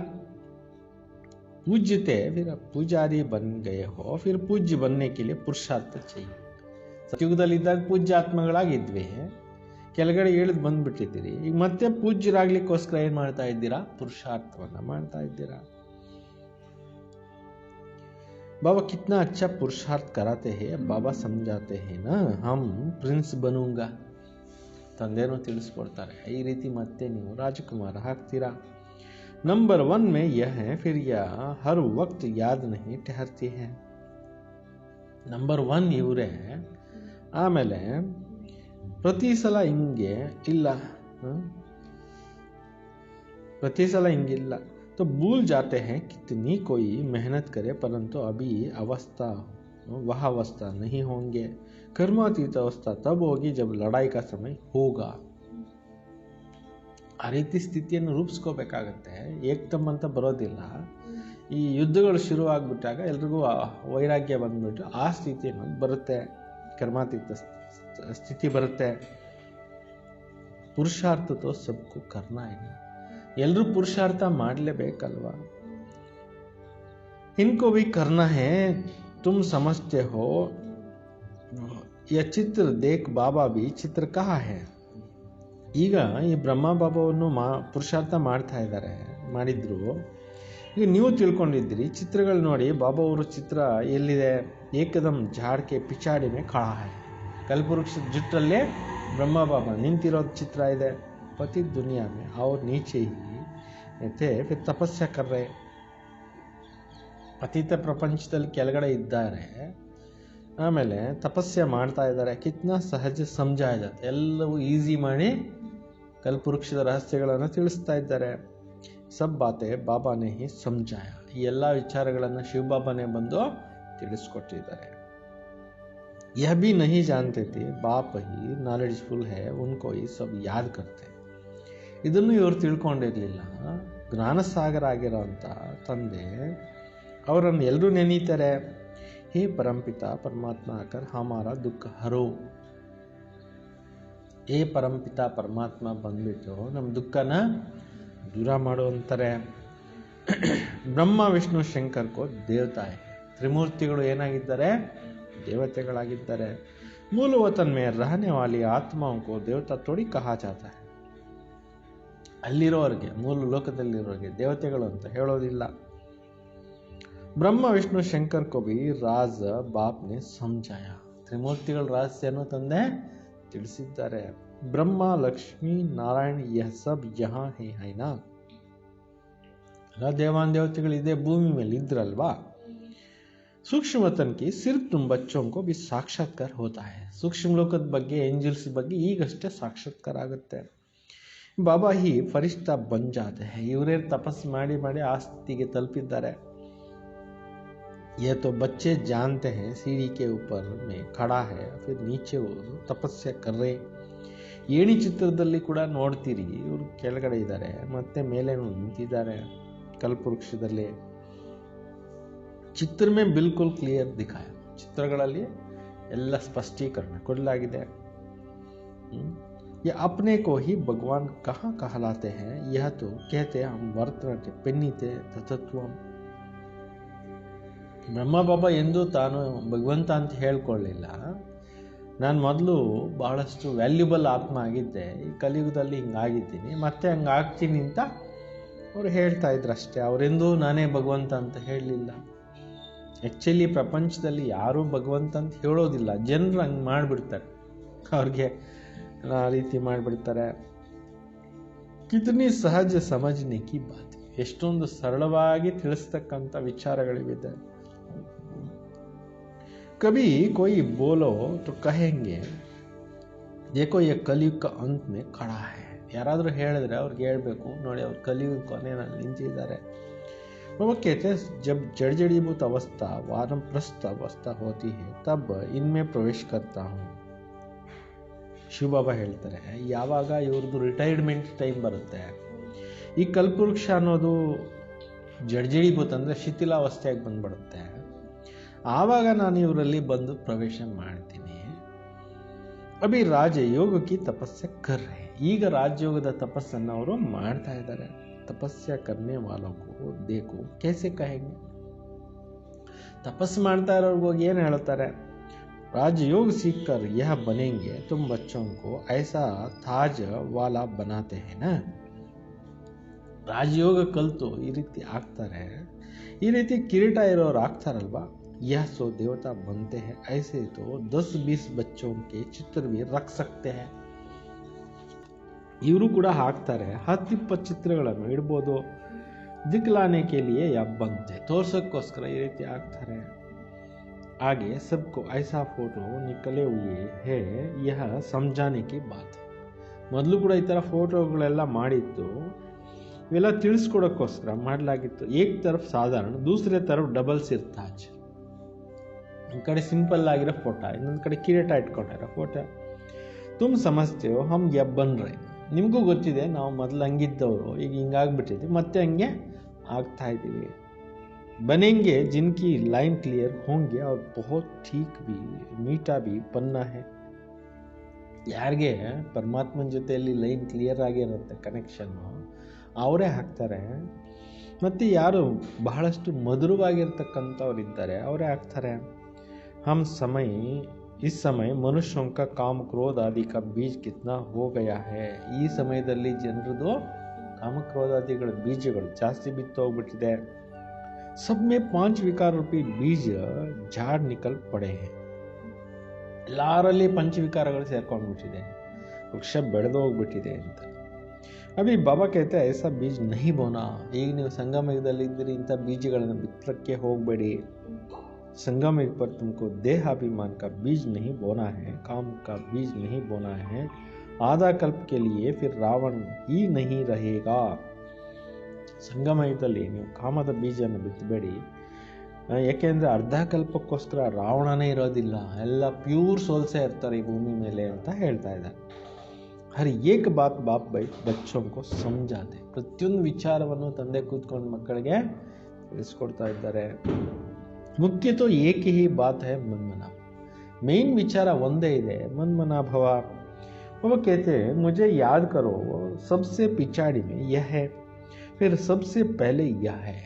पूज्यते फिर पुजारी बन गए हो, फिर पूज्य बनने के लिए पुरुषार्थ चाहिए. ಸತ್ಯುಗದಲ್ಲಿದ್ದಾಗ ಪೂಜ್ಯ ಆತ್ಮಗಳಾಗಿದ್ವಿ, ಕೆಳಗಡೆ ಇಳಿದು ಬಂದ್ಬಿಟ್ಟಿದ್ದೀರಿ. ಈಗ ಮತ್ತೆ ಪೂಜ್ಯರಾಗ್ಲಿಕ್ಕೋಸ್ಕರ ಏನ್ ಮಾಡ್ತಾ ಇದ್ದೀರಾ? ಪುರುಷಾರ್ಥವನ್ನ ಮಾಡ್ತಾ ಇದ್ದೀರಾ. बाबा कितना अच्छा पुरुषार्थ कराते हैं, बाबा समझाते हैं ना, हम प्रिंस बनूंगा. ತಂದೆನೂ ತಿಳಿಸ್ಕೊಡ್ತಾರೆ, ಈ ರೀತಿ ಮತ್ತೆ ನೀವು ರಾಜಕುಮಾರ ಆಗ್ತೀರಾ. नंबर 1 में यह है, फिर यह हर वक्त याद नहीं ठहरती है. ನಂಬರ್ 1 ಇವರೇ. ಆಮೇಲೆ ಪ್ರತಿ ಸಲ ಹಿಂಗೆ ಇಲ್ಲ, ಪ್ರತಿ ಸಲ ಹಿಂಗಿಲ್ಲ. तो भूल जाते हैं कितनी कोई मेहनत करे, परंतु अभी अवस्था वह अवस्था नहीं होंगे. कर्मातीत अवस्था तब होगी जब लड़ाई का समय होगा. ಆ ರೀತಿ ಸ್ಥಿತಿಯನ್ನು ರೂಪಿಸ್ಕೋಬೇಕಾಗತ್ತೆ. ಏಕ್ದಮ್ ಅಂತ ಬರೋದಿಲ್ಲ. ಈ ಯುದ್ಧಗಳು ಶುರು ಆಗ್ಬಿಟ್ಟಾಗ ಎಲ್ರಿಗೂ ವೈರಾಗ್ಯ ಬಂದ್ಬಿಟ್ಟು ಆ ಸ್ಥಿತಿ ಬರುತ್ತೆ, ಕರ್ಮಾತೀತ ಸ್ಥಿತಿ ಬರುತ್ತೆ. ಪುರುಷಾರ್ಥ ತೋ ಸಬ್ಕು ಕರ್ನಾ ಇದೆ, ಎಲ್ಲರೂ ಪುರುಷಾರ್ಥ ಮಾಡಲೇಬೇಕಲ್ವಾ. इनको भी करना है, तुम समझते हो. यह चित्र देख बाबा भी चित्र कहाँ है. ಈಗ ಈ ಬ್ರಹ್ಮ ಬಾಬಾವನ್ನು ಪುರುಷಾರ್ಥ ಮಾಡ್ತಾ ಇದ್ದಾರೆ, ಮಾಡಿದ್ರು. ಈಗ ನೀವು ತಿಳ್ಕೊಂಡಿದ್ದೀರಿ, ಚಿತ್ರಗಳು ನೋಡಿ ಬಾಬಾ ಅವರು ಚಿತ್ರ ಎಲ್ಲಿದೆ? ಏಕದಮ್ ಝಾಡ್ಕೆ ಪಿಚಾಡಿ ಮೇ ಖಡಾ ಹೈ. ಕಲ್ಪವೃಕ್ಷದ ಜುಟ್ಟಲ್ಲೇ ಬ್ರಹ್ಮ ಬಾಬಾ ನಿಂತಿರೋದು ಚಿತ್ರ ಇದೆ. ಪತಿ ದುನಿಯಾ ಮೇ ಅವ್ರ ನೀಚೆ थे, फिर ತಪಸ್ಯ ಕರ್ರೆ. ಪತಿತ ಪ್ರಪಂಚದಲ್ಲಿ ಕೆಳಗಡೆ ಇದ್ದಾರೆ, ಆಮೇಲೆ ತಪಸ್ಯ ಮಾಡ್ತಾ ಇದ್ದಾರೆ. ಕಿತ್ನಾ ಸಹಜ ಸಮಜಾಯ ಜಾತೆ, ಎಲ್ಲವೂ ಈಸಿ ಮಾಡಿ ಕಲ್ಪವೃಕ್ಷದ ರಹಸ್ಯಗಳನ್ನು ತಿಳಿಸ್ತಾ ಇದ್ದಾರೆ. ಸಬ್ ಬಾತೆ ಬಾಬಾನೇ ಹಿ ಸಮಜಾಯ, ಈ ಎಲ್ಲ ವಿಚಾರಗಳನ್ನು ಶಿವಬಾಬಾನೇ ಬಂದು ತಿಳಿಸ್ಕೊಟ್ಟಿದ್ದಾರೆ. यह भी नहीं जानते थे बाप ही नॉलेजफुल है, उनको ही सब याद करते. ಇದನ್ನು ಇವರು ತಿಳ್ಕೊಂಡಿರಲಿಲ್ಲ. ಜ್ಞಾನಸಾಗರ ಆಗಿರೋಂಥ ತಂದೆ ಅವರನ್ನು ಎಲ್ಲರೂ ನೆನೀತಾರೆ. ಹೇ ಪರಂಪಿತ ಪರಮಾತ್ಮ ಆಕರ್ ಹಮಾರ ದುಃಖ ಹರೋ. ಹೇ ಪರಂಪಿತ ಪರಮಾತ್ಮ ಬಂದ್ಬಿಟ್ಟು ನಮ್ಮ ದುಃಖನ ದೂರ ಮಾಡು ಅಂತಾರೆ. ಬ್ರಹ್ಮ ವಿಷ್ಣು ಶಂಕರ್ಕೋ ದೇವತಾಯ, ತ್ರಿಮೂರ್ತಿಗಳು ಏನಾಗಿದ್ದಾರೆ? ದೇವತೆಗಳಾಗಿದ್ದಾರೆ. ಮೂಲ ವತನ್ ಮೇ ರಹನೆ ವಾಲಿ ಆತ್ಮಾಂಕೋ ದೇವತಾ ಥೋಡಿ ಕಹಾ ಜಾತಾ ಹೈ. ಅಲ್ಲಿರೋರಿಗೆ, ಮೂಲ ಲೋಕದಲ್ಲಿರೋರಿಗೆ ದೇವತೆಗಳು ಅಂತ ಹೇಳೋದಿಲ್ಲ. ಬ್ರಹ್ಮ ವಿಷ್ಣು ಶಂಕರ್ ಕೋ ಬಿ ರಾಜ ಬಾಪ್ನೆ ಸಮಜಾಯ, ತ್ರಿಮೂರ್ತಿಗಳ ರಹಸ್ಯನು ತಂದೆ ತಿಳಿಸಿದ್ದಾರೆ. ಬ್ರಹ್ಮ ಲಕ್ಷ್ಮೀ ನಾರಾಯಣ ಯಹ ಸಬ್ ಯಹಾ ಹೇ ಹೈನಾ. ಎಲ್ಲ ದೇವಾನ್ ದೇವತೆಗಳು ಇದೇ ಭೂಮಿ ಮೇಲೆ ಇದ್ರಲ್ವಾ. ಸೂಕ್ಷ್ಮ ವತನ್ ಕಿ ಸಿರ್ಫ್ ತುಮ್ ಬಚ್ಚೋಂ ಕೋ ಬಿ ಸಾಕ್ಷಾತ್ಕಾರ ಹೋತಾ ಹೈ. ಸೂಕ್ಷ್ಮ ಲೋಕದ ಬಗ್ಗೆ, ಏಂಜಲ್ಸ್ ಬಗ್ಗೆ ಈಗಷ್ಟೇ ಸಾಕ್ಷಾತ್ಕಾರ ಆಗುತ್ತೆ. ಬಾಬಾ ಹಿ ಫರಿಷ್ಠ ಬನ್ ಜಾತೆ ಹೈ, ಇವರೇ ತಪಸ್ಸು ಮಾಡಿ ಮಾಡಿ ಆ ಸ್ಥಿತಿಗೆ ತಲುಪಿದ್ದಾರೆ. ये तो बच्चे जानते हैं सीढ़ी के ऊपर में खड़ा है, फिर नीचे वो ತಪಸ್ಯ ಕರ್ರೆ. ಏಣಿ ಚಿತ್ರದಲ್ಲಿ ಕೂಡ ನೋಡ್ತೀರಿ, ಇವರು ಕೆಳಗಡೆ ಇದ್ದಾರೆ, ಮತ್ತೆ ಮೇಲೆ ನಿಂತಿದ್ದಾರೆ ಕಲ್ಪವೃಕ್ಷದಲ್ಲಿ. ಚಿತ್ರ ಮೇ ಬಿಲ್ಕುಲ್ ಕ್ಲಿಯರ್ ದಿಖಾಯ, ಚಿತ್ರಗಳಲ್ಲಿ ಎಲ್ಲ ಸ್ಪಷ್ಟೀಕರಣ ಕೊಡಲಾಗಿದೆ. ये अपने को ही भगवान कहाँ कहलाते हैं, यह तो कहते हम वर्तनते पेन्नीते तत्वम. ಬ್ರಹ್ಮ ಬಾಬಾ ಎಂದೂ ತಾನು ಭಗವಂತ ಅಂತ ಹೇಳ್ಕೊಳ್ಳಿಲ್ಲ. ನಾನು ಮೊದಲು ಬಹಳಷ್ಟು ವ್ಯಾಲ್ಯೂಬಲ್ ಆತ್ಮ ಆಗಿದ್ದೆ, ಈ ಕಲಿಯುಗದಲ್ಲಿ ಹಿಂಗಾಗಿದ್ದೀನಿ, ಮತ್ತೆ ಹಂಗಾಗ್ತೀನಿ ಅಂತ ಅವ್ರು ಹೇಳ್ತಾ ಇದ್ರು ಅಷ್ಟೇ. ಅವರೆಂದೂ ನಾನೇ ಭಗವಂತ ಅಂತ ಹೇಳಲಿಲ್ಲ. ಆ್ಯಕ್ಚುಲಿ ಪ್ರಪಂಚದಲ್ಲಿ ಯಾರೂ ಭಗವಂತ ಅಂತ ಹೇಳೋದಿಲ್ಲ, ಜನರು ಹಂಗೆ ಮಾಡಿಬಿಡ್ತಾರೆ, ಅವ್ರಿಗೆ ಆ ರೀತಿ ಮಾಡಿಬಿಡ್ತಾರೆ. ಕಿತನಿ ಸಹಜ ಸಮಜ್ನೆ ಕಿ ಬಾತ್, ಎಷ್ಟೊಂದು ಸರಳವಾಗಿ ತಿಳಿಸ್ತಕ್ಕಂಥ ವಿಚಾರಗಳಿವೆ. कभी कोई बोलो तो कहेंगे देखो ये कलयुग का अंत में खड़ा है. ಯಾರಾದರೂ ಹೇಳಿದ್ರೆ ಅವ್ರಿಗೆ ಹೇಳ್ಬೇಕು, ನೋಡಿ ಅವ್ರು ಕಲಿಯುಗ ಕೊನೆಯಲ್ಲಿ ನಿಂತಿದ್ದಾರೆ. वो कहते हैं जब जड़जड़ीभूत अवस्था वानप्रस्थ अवस्था होती है तब इनमें प्रवेश करता हूँ. ಶಿವಬಾಬಾ ಹೇಳ್ತಾರೆ, ಯಾವಾಗ ಇವ್ರದ್ದು ರಿಟೈರ್ಮೆಂಟ್ ಟೈಮ್ ಬರುತ್ತೆ, ಈ ಕಲ್ಪವೃಕ್ಷ ಅನ್ನೋದು ಜಡ್ಜಡೀಭೂತ ಅಂದರೆ ಶಿಥಿಲಾವಸ್ಥೆಯಾಗಿ ಬಂದ್ಬಿಡುತ್ತೆ, ಆವಾಗ ನಾನು ಇವರಲ್ಲಿ ಬಂದು ಪ್ರವೇಶ ಮಾಡ್ತೀನಿ. ಅಭಿ ರಾಜಯೋಗ ಕಿ ತಪಸ್ಸೆ ಕರ್ ರಹೆ, ಈಗ ರಾಜಯೋಗದ ತಪಸ್ಸನ್ನು ಅವರು ಮಾಡ್ತಾ ಇದ್ದಾರೆ. ತಪಸ್ಸೆ ಕರ್ನೆ ವಾಲೋಕು ದೇಕು ಕೇಸೆ ಕಹೆಂಗೆ, ತಪಸ್ಸು ಮಾಡ್ತಾ ಇರೋರ್ಗೋಗಿ ಏನು ಹೇಳ್ತಾರೆ, राजयोग सीख कर यह बनेंगे तुम बच्चों को ऐसा ताज वाला बनाते हैं ना. ರಾಜಯೋಗ ಕಲಿತು ಈ ರೀತಿ ಆಗ್ತಾರೆ, ಈ ರೀತಿ ಕಿರೀಟ ಇರೋರು ಆಗ್ತಾರಲ್ವಾ, यह सो देवता बनते हैं. ऐसे तो 10-20 बच्चों के चित्र भी रख सकते हैं. ಇವರು ಕೂಡ ಹಾಕ್ತಾರೆ, 10-20 ಚಿತ್ರಗಳನ್ನು ಇಡ್ಬೋದು. ದಿಕ್ಲಾನೆ ಕೆ ಲಿಯೆ ಯಾ ಬಂತೆ, ತೋರ್ಸಕ್ಕೋಸ್ಕರ ಈ ರೀತಿ ಆಗ್ತಾರೆ. आगे सबको ऐसा फोटो निकले हुए है यह समझाने की बात. ಮೊದಲು ಕೂಡ ಈ ಥರ ಫೋಟೋಗಳೆಲ್ಲ ಮಾಡಿತ್ತು, ಇವೆಲ್ಲ ತಿಳಿಸ್ಕೊಡೋಕ್ಕೋಸ್ಕರ ಮಾಡಲಾಗಿತ್ತು. ಏಕ್ ತರಫ್ ಸಾಧಾರಣ ದೂಸರೆ ತರಫ್ ಡಬಲ್ಸ್ ಇರ್ತಾಜ್. ಒಂದು ಕಡೆ ಸಿಂಪಲ್ ಆಗಿರೋ ಫೋಟೋ, ಇನ್ನೊಂದು ಕಡೆ ಕಿರೀಟ ಇಟ್ಕೊಂಡಿರೋ ಫೋಟೋ. ತುಮ್ ಸಮಜ್ತೆ ಹೋ ಹಮ್ ಯಬ್ ಬನ್ ರಹೆ, ನಿಮಗೂ ಗೊತ್ತಿದೆ ನಾವು ಮೊದಲು ಹಂಗಿದ್ದವರು, ಈಗ ಹಿಂಗಾಗ್ಬಿಟ್ಟಿದೆ, ಮತ್ತೆ ಹಂಗೆ ಆಗ್ತಾ ಇದ್ದೀವಿ. बनेंगे जिनकी लाइन क्लियर होंगे और बहुत ठीक भी मीठा भी बनना है. ಯಾರಿಗೆ ಪರಮಾತ್ಮನ ಜೊತೆಯಲ್ಲಿ ಲೈನ್ ಕ್ಲಿಯರ್ ಆಗಿರುತ್ತೆ ಕನೆಕ್ಷನ್ನು, ಅವರೇ ಹಾಕ್ತಾರೆ. ಮತ್ತು ಯಾರು ಬಹಳಷ್ಟು ಮಧುರವಾಗಿರ್ತಕ್ಕಂಥವ್ರು ಇದ್ದಾರೆ ಅವರೇ ಹಾಕ್ತಾರೆ. हम समय इस समय मनुष्यों का काम क्रोध आदि का बीज कितना हो गया है. ಈ ಸಮಯದಲ್ಲಿ ಜನರದು ಕಾಮಕ್ರೋಧಾದಿಗಳ ಬೀಜಗಳು ಜಾಸ್ತಿ ಬಿತ್ತು ಹೋಗ್ಬಿಟ್ಟಿದೆ. सब में 5 विकार रूपी बीज झाड़ निकल पड़े हैं. ಎಲ್ಲರಲ್ಲಿ ಪಂಚವಿಕಾರಗಳು ಸೇರ್ಕೊಂಡ್ಬಿಟ್ಟಿದೆ, ವೃಕ್ಷ ಬೆಳೆದು ಹೋಗ್ಬಿಟ್ಟಿದೆ ಅಂತ. ಅಭಿ ಬಾಬಾ कहते ऐसा बीज नहीं बोना. ಈಗ ನೀವು ಸಂಗಮ ಯುಗದಲ್ಲಿ ಇದ್ದೀರಿ, ಇಂಥ ಬೀಜಗಳನ್ನು ಬಿತ್ತಕ್ಕೆ ಹೋಗಬೇಡಿ. संगम युग पर तुमको देहाभिमान का बीज नहीं बोना है, काम का बीज नहीं बोना है. आधा कल्प के लिए फिर रावण ही नहीं रहेगा. ಸಂಗಮ ಯುಗದಲ್ಲಿ ನೀವು ಕಾಮದ ಬೀಜವನ್ನು ಬಿತ್ತಬೇಡಿ, ಯಾಕೆಂದರೆ ಅರ್ಧ ಕಲ್ಪಕ್ಕೋಸ್ಕರ ರಾವಣನೇ ಇರೋದಿಲ್ಲ, ಎಲ್ಲ ಪ್ಯೂರ್ ಸೋಲ್ಸೇ ಇರ್ತಾರೆ ಈ ಭೂಮಿ ಮೇಲೆ ಅಂತ ಹೇಳ್ತಾ ಇದ್ದಾರೆ. ಹರ್ ಏಕ್ ಬಾತ್ ಬಾಪ್ ಬೈ ಬಚ್ಚೋಂಕೋ ಸಮಜಾತೆ. ಪ್ರತಿಯೊಂದು ವಿಚಾರವನ್ನು ತಂದೆ ಕೂತ್ಕೊಂಡು ಮಕ್ಕಳಿಗೆ ತಿಳಿಸ್ಕೊಡ್ತಾ ಇದ್ದಾರೆ. ಮುಖ್ಯ ತೋ ಏಕ ಹಿ ಬಾತ್ ಹೈ ಮನ್ಮನಾಭ. ಮೇನ್ ವಿಚಾರ ಒಂದೇ ಇದೆ, ಮನ್ಮನಾಭವ. वो कहते हैं मुझे याद करो सबसे पिछाड़ी में यह है फिर सबसे पहले यह है.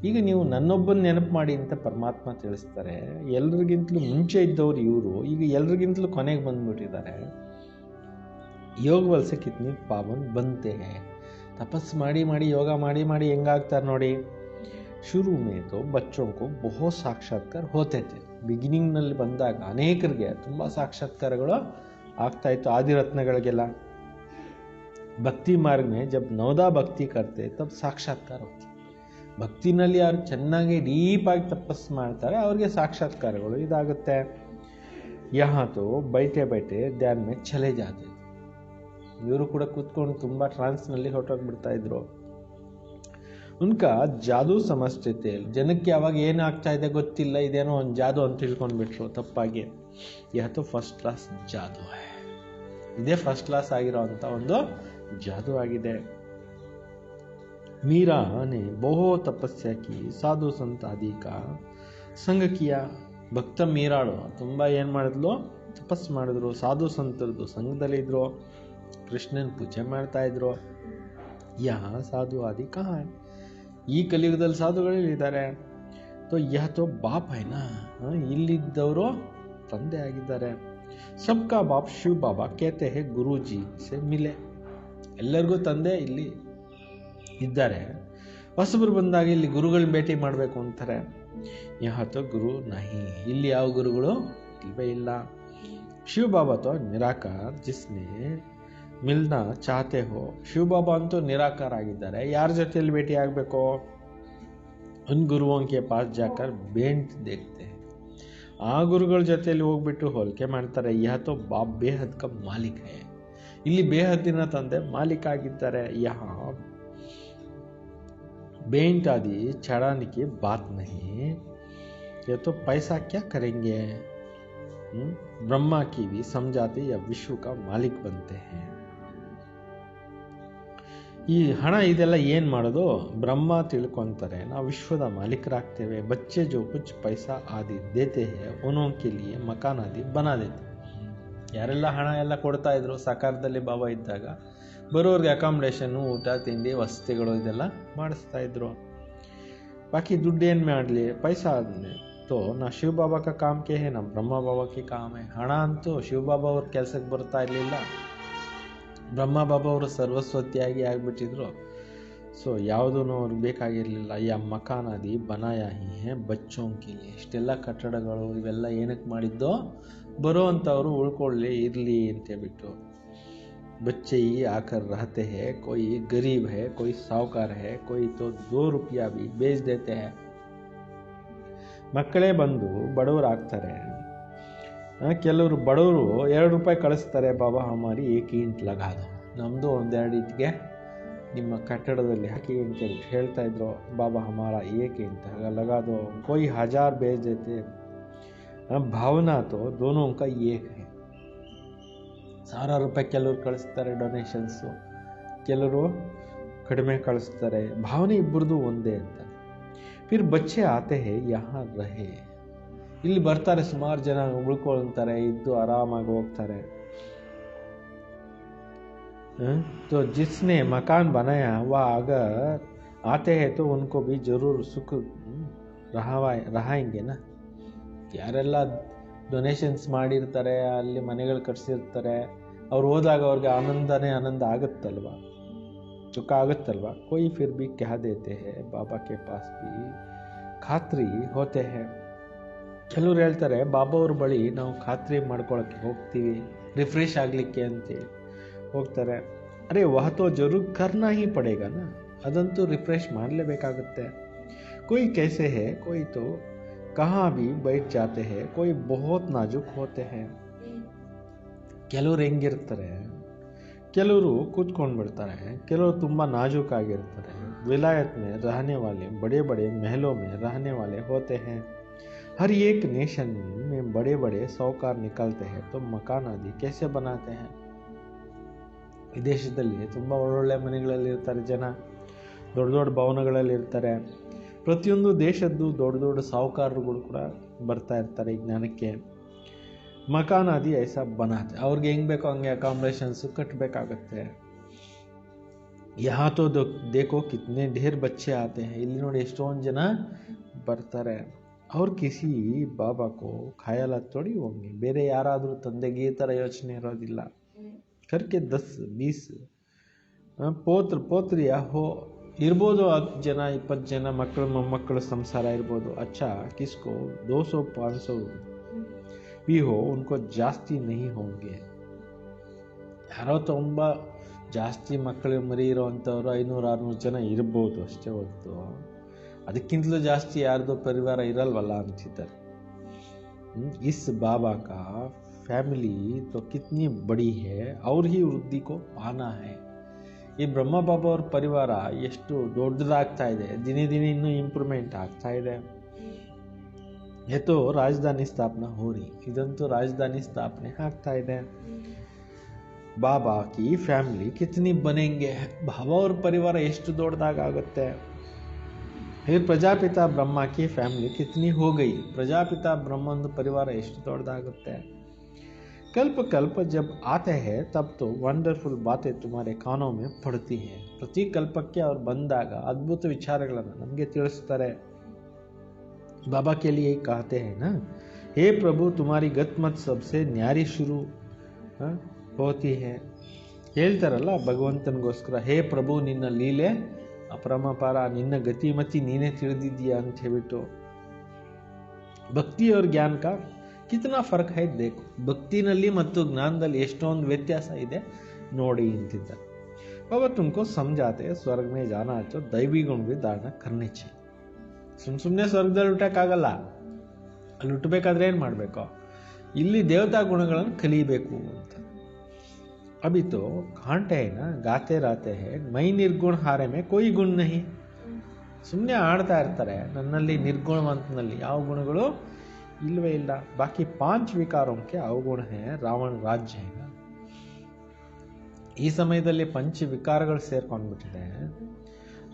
ಈಗ ನೀವು ನನ್ನೊಬ್ಬನ ನೆನಪು ಮಾಡಿ ಅಂತ ಪರಮಾತ್ಮ ತಿಳಿಸ್ತಾರೆ. ಎಲ್ರಿಗಿಂತಲೂ ಮುಂಚೆ ಇದ್ದವ್ರು ಇವರು, ಈಗ ಎಲ್ರಿಗಿಂತಲೂ ಕೊನೆಗೆ ಬಂದ್ಬಿಟ್ಟಿದ್ದಾರೆ. ಯೋಗ ವಲ್ಸೆ ಕಿತ್ನಿ ಪಾವನ್ ಬಂತೆ ಹೈ. ತಪಸ್ಸು ಮಾಡಿ ಮಾಡಿ ಯೋಗ ಮಾಡಿ ಮಾಡಿ ಹೆಂಗಾಗ್ತಾರೆ ನೋಡಿ. ಶುರು में तो बच्चों को बहुत ಸಾಕ್ಷಾತ್ಕಾರ ಹೋತೆ थे. ಬಿಗಿನಿಂಗ್ನಲ್ಲಿ ಬಂದಾಗ ಅನೇಕರಿಗೆ ತುಂಬ ಸಾಕ್ಷಾತ್ಕಾರಗಳು ಆಗ್ತಾ ಇತ್ತು, ಆದಿರತ್ನಗಳಿಗೆಲ್ಲ. ಭಕ್ತಿ ಮಾರ್ಗ में जब नवदा भक्ति करते तब ಸಾಕ್ಷಾತ್ಕಾರ ಹೋಗ್ತದೆ. ಭಕ್ತಿನಲ್ಲಿ ಯಾರು ಚೆನ್ನಾಗಿ ಡೀಪಾಗಿ ತಪಸ್ಸು ಮಾಡ್ತಾರೆ ಅವ್ರಿಗೆ ಸಾಕ್ಷಾತ್ಕಾರಗಳು ಇದಾಗುತ್ತೆ. यहाँ तो बैठे बैठे ध्यान में चले जाते. ಇವರು ಕೂಡ ಕೂತ್ಕೊಂಡು ತುಂಬ ಟ್ರಾನ್ಸ್ನಲ್ಲಿ ಹೊರಟೋಗ್ಬಿಡ್ತಾ ಇದ್ರು. ಉನ್ಕ ಜಾದೂ ಸಮಸ್ಯೆ. ಜನಕ್ಕೆ ಯಾವಾಗ ಏನಾಗ್ತಾ ಇದೆ ಗೊತ್ತಿಲ್ಲ, ಇದೇನೋ ಒಂದು ಜಾದು ಅಂತ ತಿಳ್ಕೊಂಡ್ಬಿಟ್ರು ತಪ್ಪಾಗಿ. ಯಾತೋ ಫಸ್ಟ್ ಕ್ಲಾಸ್ ಜಾದು ಹೈ. ಇದೇ ಫಸ್ಟ್ ಕ್ಲಾಸ್ ಆಗಿರೋ ಅಂಥ ಒಂದು ಜಾದು ಆಗಿದೆ. मीरा ने बहुत तपस्या की, साधु संत आदि का संग किया. ಭಕ್ತ ಮೀರಾಳು ತುಂಬ ಏನು ಮಾಡಿದ್ಲು, ತಪಸ್ಸು ಮಾಡಿದ್ರು, ಸಾಧು ಸಂತರದ್ದು ಸಂಘದಲ್ಲಿದ್ದರು, ಕೃಷ್ಣನ ಪೂಜೆ ಮಾಡ್ತಾ ಇದ್ರು. ಯಾ ಸಾಧು ಆದಿ ಕಹಾ ಹೈ. ಈ ಕಲಿಯುಗದಲ್ಲಿ ಸಾಧುಗಳಿದ್ದಾರೆ. ತೋ ಯಹ ತೋ ಬಾಪ್ ಹೈನಾ, ಇಲ್ಲಿದ್ದವರು ತಂದೆ ಆಗಿದ್ದಾರೆ. ಸಬ್ಕಾ ಬಾಪ್ ಶಿವ ಬಾಬಾ ಕೇತೆ ಹೇ ಗುರುಜಿ ಸೆ ಮಿಲೆ. ಎಲ್ಲರಿಗೂ ತಂದೆ ಇಲ್ಲಿ ಇದ್ದಾರೆ. ಹೊಸಬರು ಬಂದಾಗ ಇಲ್ಲಿ ಗುರುಗಳನ್ನ ಭೇಟಿ ಮಾಡಬೇಕು ಅಂತಾರೆ. ಯಹ ತೋ ಗುರು ನಹಿ, ಇಲ್ಲಿ ಯಾವ ಗುರುಗಳು ಇಲ್ವೇ ಇಲ್ಲ. ಶಿವ ಬಾಬಾ ತೋ ನಿರಾಕಾರ ಜಿಸ್ನೆ ಮಿಲ್ನಾ ಚಾಹತೆ ಹೋ. ಶಿವಬಾಬಾ ಅಂತೂ ನಿರಾಕಾರ ಆಗಿದ್ದಾರೆ, ಯಾರ ಜೊತೆಯಲ್ಲಿ ಭೇಟಿ ಆಗಬೇಕು? उन गुरुओं के पास जाकर बेंट देखते हैं. ಆ ಗುರುಗಳ ಜೊತೆಯಲ್ಲಿ ಹೋಗ್ಬಿಟ್ಟು ಹೋಲಿಕೆ ಮಾಡ್ತಾರೆ. ಯಹ ತೋ ಬಾಪ್ ಬೇಹದ್ ಕ ಮಾಲಿಕ್ ಹೈ. ಇಲ್ಲಿ ಬೇಹದ್ದಿನ ತಂದೆ ಮಾಲಿಕ್ ಆಗಿದ್ದಾರೆ. ಯಹ बेंट आदि चढ़ाने की बात नहीं. ये तो पैसा क्या करेंगे? ब्रह्मा की भी समझाते या विश्व का मालिक बनते हैं. ಈ ಹಣ ಇದೆಲ್ಲ ಏನು ಮಾಡೋದು? ಬ್ರಹ್ಮ ತಿಳ್ಕೊಂತಾರೆ, ನಾವು ವಿಶ್ವದ ಮಾಲೀಕರಾಗ್ತೇವೆ. ಬಚ್ಚೆ ಜೋ ಕುಚ್ ಪೈಸಾ ಆದಿ ದೇತೆ ಹೇ ಉನೋ ಕೆ ಲಿಯೆ ಮಕಾನ್ ಆದಿ ಬನಾ ದೇತೆ. ಯಾರೆಲ್ಲ ಹಣ ಎಲ್ಲ ಕೊಡ್ತಾ ಇದ್ರು ಸಾಕಾರದಲ್ಲಿ ಬಾಬಾ ಇದ್ದಾಗ, ಬರೋರಿಗೆ ಅಕಾಮಿಡೇಷನ್ನು, ಊಟ ತಿಂಡಿ ವಸತಿಗಳು ಇದೆಲ್ಲ ಮಾಡಿಸ್ತಾ ಇದ್ರು. ಬಾಕಿ ದುಡ್ಡು ಏನು ಮಾಡಲಿ? ಪೈಸಾ ಆದ್ಮೇಲೆ ತೋ ನಾ ಶಿವ ಬಾಬಾ ಕಾ ಕಾಮ್ ಕೆ ಹೇ ನಾ ಬ್ರಹ್ಮ ಬಾಬಾ ಕಿ ಕಾಮ್ ಹೇ. ಹಣ ಅಂತೂ ಶಿವ ಬಾಬಾ ಅವ್ರ ಕೆಲಸಕ್ಕೆ ಬರ್ತಾ ಇರಲಿಲ್ಲ, ಬ್ರಹ್ಮ ಬಾಬಾ ಅವರು ಸರ್ವಸ್ವತಿಯಾಗಿ ಆಗಿಬಿಟ್ಟಿದ್ರು. ಸೊ ಯಾವುದೂ ಅವ್ರಿಗೆ ಬೇಕಾಗಿರಲಿಲ್ಲ. ಯಾ ಮಕಾನಾದಿ ಬನಾಯ ಹಿ ಹೇ ಬಚ್ಚೋಂ ಕೆ ಲಿಯೆ. ಇಷ್ಟೆಲ್ಲ ಕಟ್ಟಡಗಳು ಇವೆಲ್ಲ ಏನಕ್ಕೆ ಮಾಡಿದ್ದೋ? ಬರೋ ಅಂಥವ್ರು ಉಳ್ಕೊಳ್ಳಿ ಇರಲಿ ಅಂತೇಳ್ಬಿಟ್ಟು. बच्चे ही आकर रहते हैं, कोई गरीब है, कोई साहूकार है, कोई तो 2 रुपया भी बेच देते हैं. ಮಕ್ಕಳೇ ಬಂದು ಬಡವರು ಆಗ್ತಾರೆ. ಕೆಲವರು ಬಡವರು 2 ರೂಪಾಯಿ ಕಳಿಸ್ತಾರೆ. ಬಾಬಾ ಹಮಾರಿ ಏಕ್ ಇಂಟ್ ಲಗಾದು, ನಮ್ಮದು 1-2 ಇಂಟ್ಗೆ ನಿಮ್ಮ ಕಟ್ಟಡದಲ್ಲಿ ಹಾಕಿ ಅಂತೇಳಿ ಹೇಳ್ತಾ ಇದ್ರು. ಬಾಬಾ ಹಮಾರ ಏಕ್ ಇಂಟ್ ಲಗಾದೋ, कोई 1000 बेच देते. ಭಾವನಾ ತೋ ದೋನೋ ಕಾ ಏಕ್ ಹೈ. 1000 ರೂಪಾಯಿ ಕೆಲವರು ಕಳಿಸ್ತಾರೆ ಡೊನೇಷನ್ಸು, ಕೆಲವರು ಕಡಿಮೆ ಕಳಿಸ್ತಾರೆ. ಭಾವನೆ ಇಬ್ಬರದು ಒಂದೇ ಅಂತ. ಫಿರ್ ಬಚ್ಚೆ ಆತೆ ಹೇ ಯಹಾ ರಹೆ. ಇಲ್ಲಿ ಬರ್ತಾರೆ, ಸುಮಾರು ಜನ ಉಳ್ಕೊಳ್ತಾರೆ, ಇದ್ದು ಆರಾಮಾಗಿ ಹೋಗ್ತಾರೆ. तो जिसने मकान बनाया वह अगर आते हैं तो उनको भी जरूर सुख रहाएंगे ना. ಯಾರೆಲ್ಲ ಡೊನೇಷನ್ಸ್ ಮಾಡಿರ್ತಾರೆ, ಅಲ್ಲಿ ಮನೆಗಳು ಕಟ್ಸಿರ್ತಾರೆ, ಅವ್ರು ಹೋದಾಗ ಅವ್ರಿಗೆ ಆನಂದನೇ ಆನಂದ ಆಗುತ್ತಲ್ವ, ಸುಖ ಆಗುತ್ತಲ್ವ. कोई फिर भी कह देते हैं बाबा के पास भी ಖಾತ್ರಿ ಹೋತೆ ಹೇ. ಕೆಲವ್ರು ಹೇಳ್ತಾರೆ, ಬಾಬಾ ಅವ್ರ ಬಳಿ ನಾವು ಖಾತ್ರಿ ಮಾಡ್ಕೊಳಕ್ಕೆ ಹೋಗ್ತೀವಿ, ರಿಫ್ರೆಶ್ ಆಗಲಿಕ್ಕೆ ಅಂತೇಳಿ ಹೋಗ್ತಾರೆ. ಅರೆ ವಹ ತೋ ಜರೂರ್ ಕರ್ನಾ ಹಿ ಪಡೇಗಾನ, ಅದಂತೂ ರಿಫ್ರೆಶ್ ಮಾಡಲೇಬೇಕಾಗುತ್ತೆ. कोई कैसे है, कोई तो कहाँ भी बैठ जाते हैं, कोई बहुत नाजुक होते हैं. ಕೆಲವ್ರು ಹೆಂಗಿರ್ತಾರೆ, ಕೆಲವರು ಕೂತ್ಕೊಂಡು ಬಿಡ್ತಾರೆ, ಕೆಲವರು ತುಂಬ ನಾಜೂಕಾಗಿರ್ತಾರೆ. विलायत में रहने वाले बड़े बड़े महलों में रहने वाले होते हैं. हर एक नेशन में बड़े बड़े साहूकार निकलते हैं, तो मकान आदि कैसे बनाते हैं. ವಿದೇಶದಲ್ಲಿ ತುಂಬ ಒಳ್ಳೊಳ್ಳೆ ಮನೆಗಳಲ್ಲಿ ಇರ್ತಾರೆ ಜನ, ದೊಡ್ಡ ದೊಡ್ಡ ಭವನಗಳಲ್ಲಿ ಇರ್ತಾರೆ. ಪ್ರತಿಯೊಂದು ದೇಶದ್ದು ದೊಡ್ಡ ದೊಡ್ಡ ಸಾಹುಕಾರರುಗಳು ಕೂಡ ಬರ್ತಾ ಇರ್ತಾರೆ ಈ ಜ್ಞಾನಕ್ಕೆ. ಮಕಾನ್ ಆದಿ ಐಸಾ ಬನಾತೆ, ಅವ್ರಿಗೆ ಹೆಂಗೆ ಬೇಕೋ ಹಂಗೆ ಅಕಾಮಿಡೇಷನ್ಸು ಕಟ್ಟಬೇಕಾಗತ್ತೆ. ಯಹಾ ತೋ ದೇಖೋ ಕಿತ್ನೆ ಢೇರ್ ಬಚ್ಚೆ ಆತೆ ಹೈ. ಇಲ್ಲಿ ನೋಡಿ ಎಷ್ಟೊಂದು ಜನ ಬರ್ತಾರೆ. ಅವ್ರು ಕಿಸಿ ಬಾಬಾಕೋ ಖಾಯಲ ತೊಡಿ ಹೋಗಿ, ಬೇರೆ ಯಾರಾದರೂ ತಂದೆಗೆ ಈ ಥರ ಯೋಚನೆ ಇರೋದಿಲ್ಲ. ಕರ್ಕೆ 10-20 ಪೋತ್ರ ಪೋತ್ರಿಯ ಹೋ ಇರ್ಬೋದು, 10 ಜನ 20 ಜನ ಮಕ್ಕಳು ಮೊಮ್ಮಕ್ಕಳು ಸಂಸಾರ ಇರ್ಬೋದು. ಅಚ್ಚಾ ಕಿಸ್ಕೋ 200-500 भी हो, उनको ಜಾಸ್ತಿ नहीं होंगे. ಯಾರೋ ತುಂಬ ಜಾಸ್ತಿ ಮಕ್ಕಳು ಮರಿ ಇರೋವಂಥವ್ರು 500-600 ಜನ ಇರ್ಬೋದು ಅಷ್ಟೇ ಹೊತ್ತು, ಅದಕ್ಕಿಂತಲೂ ಜಾಸ್ತಿ ಯಾರ್ದೋ ಪರಿವಾರ ಇರಲ್ವಲ್ಲ ಅಂತಿದ್ದಾರೆ. इस बाबा का फैमिली तो कितनी बड़ी है और ही वृद्धि को पाना है. ಈ ಬ್ರಹ್ಮ ಬಾಬಾ ಅವ್ರ ಪರಿವಾರ ಎಷ್ಟು ದೊಡ್ಡದಾಗ್ತಾ ಇದೆ, ದಿನೇ ದಿನೇ ಇನ್ನೂ ಇಂಪ್ರೂವ್ಮೆಂಟ್ ಆಗ್ತಾ ಇದೆ. ಎತ್ತೋ ರಾಜಧಾನಿ ಸ್ಥಾಪನಾ ಹೋರಿ, ಇದಂತೂ ರಾಜಧಾನಿ ಸ್ಥಾಪನೆ ಆಗ್ತಾ ಇದೆ. ಬಾಬಾ ಕಿ ಫ್ಯಾಮಿಲಿ ಕಿತ್ನಿ ಬನೆಂಗೆ, ಬಾಬಾ ಅವ್ರ ಪರಿವಾರ ಎಷ್ಟು ದೊಡ್ಡದಾಗುತ್ತೆ. फिर प्रजापिता ब्रह्मा की फैमिली कितनी हो गई, प्रजापिता ब्रह्मंद परिवार ಎಷ್ಟು ದೊಡ್ಡದಾಗುತ್ತೆ. कल्प कल्प जब आते हैं तब तो वंडरफुल बातें तुम्हारे कानों में पड़ती हैं. ಪ್ರತಿ ಕಲ್ಪಕ್ಕೆ ಅವ್ರು ಬಂದಾಗ ಅದ್ಭುತ ವಿಚಾರಗಳನ್ನು ನಮಗೆ ತಿಳಿಸ್ತಾರೆ. बाबा के लिए कहते हैं ना, हे प्रभु तुम्हारी गतमत सबसे न्यारी शुरू होती है. ಹೇಳ್ತಾರಲ್ಲ ಭಗವಂತನಿಗೋಸ್ಕರ, ಹೇ ಪ್ರಭು ನಿನ್ನ ಲೀಲೆ ಅಪರಮಪಾರ, ನಿನ್ನ ಗತಿಮತಿ ನೀನೇ ತಿಳಿದಿದ್ದೀಯಾ ಅಂತ ಹೇಳ್ಬಿಟ್ಟು. ಭಕ್ತಿ और ज्ञान का कितना फर्क है देखो. ಭಕ್ತಿನಲ್ಲಿ ಮತ್ತು ಜ್ಞಾನದಲ್ಲಿ ಎಷ್ಟೊಂದು ವ್ಯತ್ಯಾಸ ಇದೆ ನೋಡಿ ಅಂತಿದ್ದ. बाबा तुमको समझाते स्वर्ग में जाना है तो दैवी गुण भी धारण करने चाहिए. ಸುಮ್ಮನೆ ಸ್ವರ್ಗದಲ್ಲಿ ಹುಟ್ಟಕ್ಕಾಗಲ್ಲ. ಅಲ್ಲಿ ಹುಟ್ಟಬೇಕಾದ್ರೆ ಏನು ಮಾಡಬೇಕು, ಇಲ್ಲಿ ದೇವತಾ ಗುಣಗಳನ್ನು ಕಲಿಬೇಕು ಅಂತ. अभी तो कांटे है ना, गाते रहते हैं मई निर्गुण हारे में कोई गुण नहीं. ಸುಮ್ಮನೆ ಆಡ್ತಾ ಇರ್ತಾರೆ, ನನ್ನಲ್ಲಿ ನಿರ್ಗುಣವಂತನಲ್ಲಿ ಯಾವ ಗುಣಗಳು ಇಲ್ಲವೇ ಇಲ್ಲ. ಬಾಕಿ 5 ವಿಕಾರೋं के अवगुण है, रावण राज्य है. ಈ ಸಮಯದಲ್ಲಿ 5 ವಿಕಾರಗಳು ಸೇರ್ಕೊಂಡ್ಬಿಟ್ಟಿದೆ,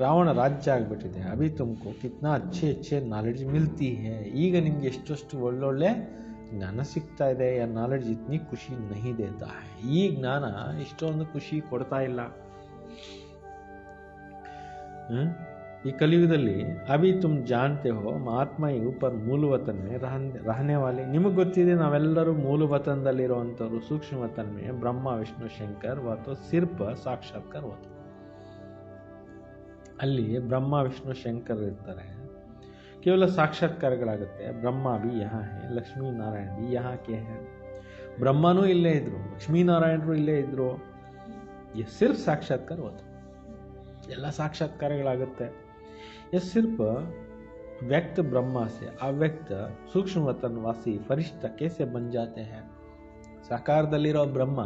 ರಾವಣ ರಾಜ್ಯ ಆಗಿಬಿಟ್ಟಿದೆ. ಅಭಿ ತುಮಕೋ ಕಿತ್ನಾ ಅಚ್ಚೆ ನಾಲೆಡ್ಜ್ ಮಿಲ್ತಿ ಹೈ. ಈಗ ನಿಮ್ಗೆ ಎಷ್ಟೊಷ್ಟು ಒಳ್ಳೊಳ್ಳೆ ಜ್ಞಾನ ಸಿಗ್ತಾ ಇದೆ. ಯಾ ನಾಲೆಡ್ಜ್ ಇತ್ನಿ ಖುಷಿ ನಹಿ ದೇತಾ ಹೈ. ಈ ಜ್ಞಾನ ಇಷ್ಟೊಂದು ಖುಷಿ ಕೊಡ್ತಾ ಇಲ್ಲ. ಈ ಕಲಿಯುಗದಲ್ಲಿ ಅಭಿ ತುಮ್ ಜಾನ್ತೆ ಹೋ ಮಹಾತ್ಮ ऊपर ಮೂಲವತನ್ ಮೇ रहने वाले. ನಿಮಗೆ ಗೊತ್ತಿದೆ ನಾವೆಲ್ಲರೂ ಮೂಲವತನದಲ್ಲಿರುವಂಥವ್ರು. ಸೂಕ್ಷ್ಮ ವತನ್ ಮೇ ಬ್ರಹ್ಮ ವಿಷ್ಣು ಶಂಕರ್ ವಾತು ಸಿರ್ಪ ಸಾಕ್ಷಾತ್ಕಾರ ಹೋತು. ಅಲ್ಲಿ ಬ್ರಹ್ಮ ವಿಷ್ಣು ಶಂಕರ್ ಇರ್ತಾರೆ, ಕೇವಲ ಸಾಕ್ಷಾತ್ಕಾರಗಳಾಗುತ್ತೆ. ಬ್ರಹ್ಮ ಬಿ ಯಹಾ ಹೈ, ಲಕ್ಷ್ಮೀ ನಾರಾಯಣ ಬಿ ಯಹಾ ಕೆ ಹೈ. ಬ್ರಹ್ಮನೂ ಇಲ್ಲೇ ಇದ್ರು, ಲಕ್ಷ್ಮೀನಾರಾಯಣರು ಇಲ್ಲೇ ಇದ್ರು. ಸಿರ್ಫ್ ಸಾಕ್ಷಾತ್ಕಾರ ಹೋತು, ಎಲ್ಲ ಸಾಕ್ಷಾತ್ಕಾರಗಳಾಗುತ್ತೆ. ये सिर्फ व्यक्त ब्रह्मा से अव्यक्त सूक्ष्म वतनवासी फरिश्ता कैसे बन जाते हैं. ಸಾಕಾರದಲ್ಲಿರೋ ಬ್ರಹ್ಮ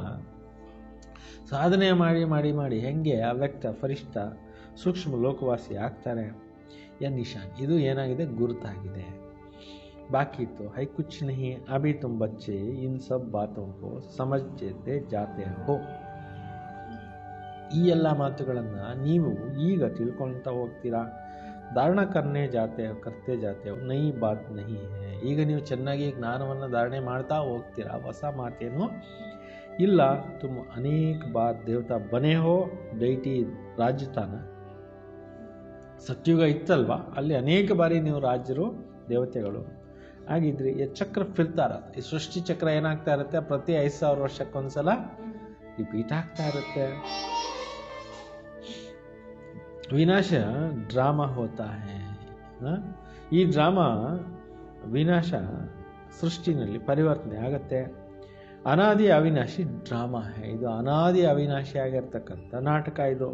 ಸಾಧನೆ ಮಾಡಿ ಮಾಡಿ ಮಾಡಿ ಹೆಂಗೆ ಅವ್ಯಕ್ತ ಫರಿಷ್ಠ ಸೂಕ್ಷ್ಮ ಲೋಕವಾಸಿ ಆಗ್ತಾರೆ. ಯಾ ನಿಶಾನ್, ಇದು ಏನಾಗಿದೆ, ಗುರುತಾಗಿದೆ. ಬಾಕಿ तो है कुछ नहीं. अभी तुम बच्चे इन सब बातों को समझते जाते हो. ಈ ಎಲ್ಲ ಮಾತುಗಳನ್ನ ನೀವು ಈಗ ತಿಳ್ಕೊಳ್ತಾ ಹೋಗ್ತೀರಾ. ಧಾರಣ करते जाते हो, नई बात नहीं है. ಈಗ ನೀವು ಚೆನ್ನಾಗಿ ಜ್ಞಾನವನ್ನು ಧಾರಣೆ ಮಾಡ್ತಾ ಹೋಗ್ತೀರಾ, ಹೊಸ ಮಾತೇನು ಇಲ್ಲ. ತುಮ್ ಅನೇಕ ಬಾರ್ ದೇವತಾ ಬನೆ ಹೋ, ಡೈಟಿ ರಾಜತಾನ. ಸತ್ಯುಗ ಇತ್ತಲ್ವಾ, ಅಲ್ಲಿ ಅನೇಕ ಬಾರಿ ನೀವು ರಾಜರು ದೇವತೆಗಳು ಆಗಿದ್ರಿ. ಈ ಚಕ್ರ ಫಿರ್ತಾ ಇರತ್ತೆ. ಈ ಸೃಷ್ಟಿ ಚಕ್ರ ಏನಾಗ್ತಾ ಇರುತ್ತೆ, ಪ್ರತಿ 5,000 ವರ್ಷಕ್ಕೊಂದ್ಸಲ ರಿಪೀಟ್ ಆಗ್ತಾ ಇರುತ್ತೆ. ವಿನಾಶ ಡ್ರಾಮಾ ಹೋತಾ ಹೈ. ಈ ಡ್ರಾಮಾ ವಿನಾಶ ಸೃಷ್ಟಿನಲ್ಲಿ ಪರಿವರ್ತನೆ ಆಗತ್ತೆ. ಅನಾದಿ ಅವಿನಾಶಿ ಡ್ರಾಮಾ ಹೈ. ಇದು ಅನಾದಿ ಅವಿನಾಶಿ ಆಗಿರ್ತಕ್ಕಂಥ ನಾಟಕ ಇದು.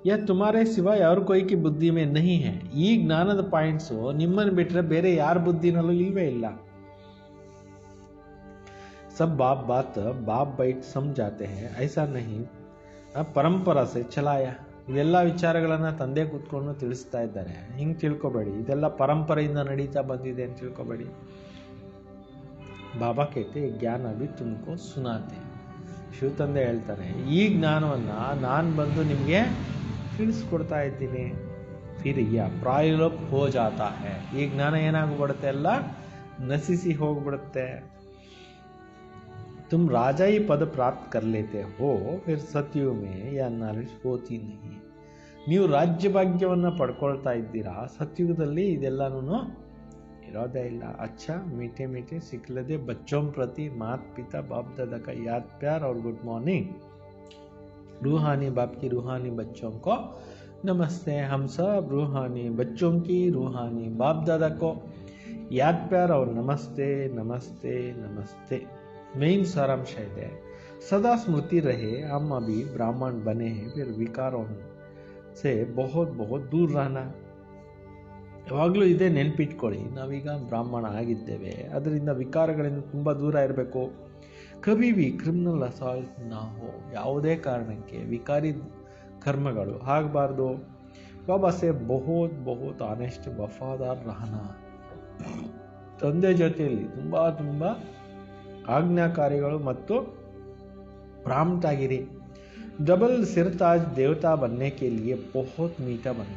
ಯಾ ತುಮಾರೇ ಸಿವಾ ಯಾರ ಕೊಯ್ಕಿ ಬುದ್ಧಿ ಮೇ ನಹಿ ಹೈ. ಈ ಜ್ಞಾನದ ಪಾಯಿಂಟ್ಸು ನಿಮ್ಮನ್ನು ಬಿಟ್ಟರೆ ಬೇರೆ ಯಾರ ಬುದ್ಧಿನಲ್ಲೂ ಇಲ್ವೇ ಇಲ್ಲ. ಸಬ್ ಬಾಪ್ ಬೈಟ್ ಸಮझाते हैं, ऐसा नहीं ಪರಂಪರಾ ಸೆ ಚಲಾಯ. ಇದೆಲ್ಲ ವಿಚಾರಗಳನ್ನು ತಂದೆ ಕೂತ್ಕೊಂಡು ತಿಳಿಸ್ತಾ ಇದ್ದಾರೆ. ಹಿಂಗೆ ತಿಳ್ಕೊಬೇಡಿ, ಇದೆಲ್ಲ ಪರಂಪರೆಯಿಂದ ನಡೀತಾ ಬಂದಿದೆ ಅಂತ ತಿಳ್ಕೊಬೇಡಿ. ಬಾಬಾ ಕೇತೆ ಜ್ಞಾನ ಬಿ ತುಮಕೋ ಸುನಾತೆ. ಶಿವ ತಂದೆ ಹೇಳ್ತಾರೆ, ಈ ಜ್ಞಾನವನ್ನು ನಾನು ಬಂದು ನಿಮಗೆ ತಿಳಿಸ್ಕೊಡ್ತಾ ಇದ್ದೀನಿ. ಫಿರ್ ಯಾ ಪ್ರಾಯಲೋಪ್ ಹೋ ಜಾತಾ ಹೈ. ಈ ಜ್ಞಾನ ಏನಾಗ್ಬಿಡುತ್ತೆ, ಎಲ್ಲ ನಶಿಸಿ ಹೋಗ್ಬಿಡುತ್ತೆ. तुम राजाई पद प्राप्त कर लेते हो, फिर सत्युग में यह नॉलेज होती नहीं. ನೀವು ರಾಜ್ಯ ಭಾಗ್ಯವನ್ನು ಪಡ್ಕೊಳ್ತಾ ಇದ್ದೀರಾ, ಸತ್ಯುಗದಲ್ಲಿ ಇದೆಲ್ಲನೂ ಇರೋದೇ ಇಲ್ಲ. अच्छा मीठे मीठे सिखलदे बच्चों प्रति माता पिता बाप दादा का याद प्यार और गुड मॉर्निंग. रूहानी बाप की रूहानी बच्चों को नमस्ते. हम सब रूहानी बच्चों की रूहानी बाप दादा को याद प्यार और नमस्ते नमस्ते नमस्ते. मेन सारांश है, सदा स्मृति रहे हम अभी ब्राह्मण बने हैं, फिर विकारों से बहुत बहुत दूर रहना. ಯಾವಾಗಲೂ ಇದೇ ನೆನಪಿಟ್ಕೊಳ್ಳಿ, ನಾವೀಗ ಬ್ರಾಹ್ಮಣ ಆಗಿದ್ದೇವೆ, ಅದರಿಂದ ವಿಕಾರಗಳಿಂದ ತುಂಬ ದೂರ ಇರಬೇಕು. ಕಭಿ ಭಿ ಕ್ರಿಮಿನಲ್ ಅಸಾಲ್ಟ್ ನಾವು, ಯಾವುದೇ ಕಾರಣಕ್ಕೆ ವಿಕಾರಿ ಕರ್ಮಗಳು ಆಗಬಾರ್ದು. ಬಾಬಾ ಸೆ ಬಹುತ್ ಬಹುತ್ ಆನೆಸ್ಟ್ ವಫಾದಾರ್ ರಹನ. ತಂದೆ ಜೊತೆಯಲ್ಲಿ ತುಂಬ ಆಜ್ಞಾಕಾರಿಗಳು ಮತ್ತು ಪ್ರಾಂಪ್ಟ್ ಆಗಿರಿ. ಡಬಲ್ ಸಿರ್ತಾಜ್ ದೇವತಾ ಬನ್ನೆ ಕೆ ಲಿಯೆ ಬಹುತ್ ಮೀಠಾ ಬನ್ನ.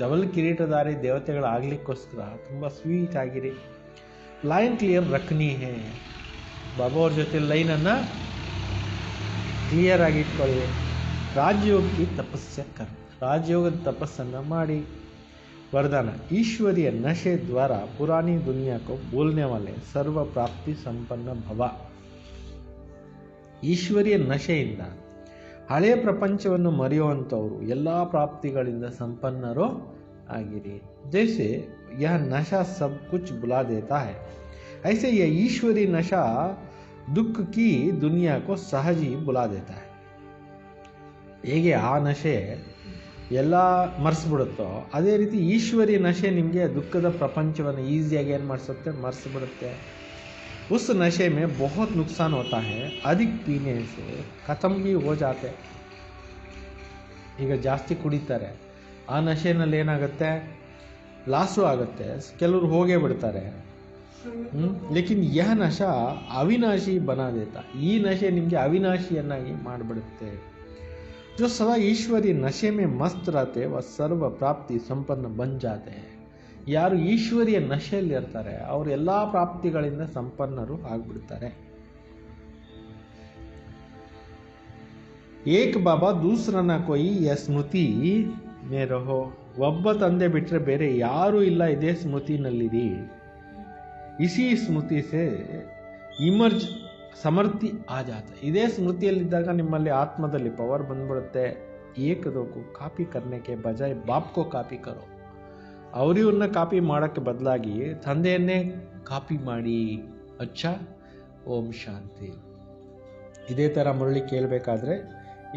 ಡಬಲ್ ಕಿರೀಟಧಾರಿ ದೇವತೆಗಳಾಗಲಿಕ್ಕೋಸ್ಕರ ತುಂಬ ಸ್ವೀಟ್ ಆಗಿರಿ. ಲೈನ್ ಕ್ಲಿಯರ್ ರಖನಿ ಹೇ. ಬಾಬಾ ಅವ್ರ ಜೊತೆ ಲೈನನ್ನು ಕ್ಲಿಯರ್ ಆಗಿ ಇಟ್ಕೊಳ್ಳಿ. ರಾಜಯೋಗಿ ತಪಸ್ಸೆ ಕರ್. ರಾಜಯೋಗದ ತಪಸ್ಸನ್ನು ಮಾಡಿ. वरदान, ईश्वरीय नशे द्वारा पुरानी दुनिया को भूलने वाले सर्व प्राप्ति संपन्न भव. ಈಶ್ವರಿಯ ನಶೆಯಿಂದ ಹಳೆಯ ಪ್ರಪಂಚವನ್ನು ಮರೆಯುವಂಥವರು ಎಲ್ಲ ಪ್ರಾಪ್ತಿಗಳಿಂದ ಸಂಪನ್ನರು ಆಗಿರಿ. जैसे यह नशा सब कुछ बुला देता है, ऐसे यह ईश्वरीय नशा दुख की दुनिया को सहज ही बुला देता है. ಹೇಗೆ ಆ ನಶೆ ಎಲ್ಲ ಮರೆಸ್ಬಿಡುತ್ತೋ ಅದೇ ರೀತಿ ಈಶ್ವರಿ ನಶೆ ನಿಮಗೆ ದುಃಖದ ಪ್ರಪಂಚವನ್ನು ಈಸಿಯಾಗಿ ಏನು ಮಾಡಿಸುತ್ತೆ, ಮರೆಸ್ಬಿಡುತ್ತೆ. उस नशे में बहुत नुकसान होता है, अधिक पीने से खत्म भी हो जाते. ಈಗ ಜಾಸ್ತಿ ಕುಡಿತಾರೆ, ಆ ನಶೆನಲ್ಲಿ ಏನಾಗುತ್ತೆ, ಲಾಸು ಆಗುತ್ತೆ, ಕೆಲವರು ಹೋಗೇ ಬಿಡ್ತಾರೆ. ಲೇಕಿನ್ ಯಹ ನಶಾ ಅವಿನಾಶಿ ಬನಾ ದೇತಾ, ಈ ನಶೆ ನಿಮಗೆ ಅವಿನಾಶಿಯನ್ನಾಗಿ ಮಾಡಿಬಿಡುತ್ತೆ. जो सदा ईश्वरी नशे में मस्त रहते वह सर्व प्राप्ति संपन्न बन जाते हैं. ಯಾರು ಈಶ್ವರಿಯ ನಶೆಯಲ್ಲಿ ಇರ್ತಾರೆ ಅವರು ಎಲ್ಲ ಪ್ರಾಪ್ತಿಗಳಿಂದ ಸಂಪನ್ನರು ಆಗ್ಬಿಡ್ತಾರೆ. ಏಕ್ ಬಾಬಾ ದೂಸರನ ಕೊಯಿ ಯ ಸ್ಮೃತಿ ಮೇ ರಹೋ, ಒಬ್ಬ ತಂದೆ ಬಿಟ್ಟರೆ ಬೇರೆ ಯಾರೂ ಇಲ್ಲ, ಇದೇ ಸ್ಮೃತಿನಲ್ಲಿರಿ. ಇಸಿ ಸ್ಮೃತಿ ಸೇ ಇಮರ್ಜ್ ಸಮರ್ಥಿ ಆ ಜಾತ, ಇದೇ ಸ್ಮೃತಿಯಲ್ಲಿದ್ದಾಗ ನಿಮ್ಮಲ್ಲಿ ಆತ್ಮದಲ್ಲಿ ಪವರ್ ಬಂದ್ಬಿಡುತ್ತೆ. ಏಕದೋಕು ಕಾಪಿ ಕರ್ನೆಗೆ ಬಜಾಯ್ ಬಾಪ್ಕೋ ಕಾಪಿ ಕರೋ, ಅವರಿವ್ರನ್ನ ಕಾಪಿ ಮಾಡೋಕ್ಕೆ ಬದಲಾಗಿ ತಂದೆಯನ್ನೇ ಕಾಪಿ ಮಾಡಿ. ಅಚ್ಚಾ, ಓಂ ಶಾಂತಿ. ಇದೇ ಥರ ಮುರಳಿ ಕೇಳಬೇಕಾದ್ರೆ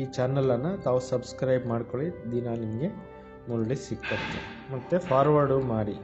ಈ ಚಾನಲನ್ನು ತಾವು ಸಬ್ಸ್ಕ್ರೈಬ್ ಮಾಡ್ಕೊಳ್ಳಿ, ದಿನ ನಿಮಗೆ ಮುರಳಿ ಸಿಕ್ಕತ್ತೆ. ಮತ್ತು ಫಾರ್ವರ್ಡು ಮಾಡಿ.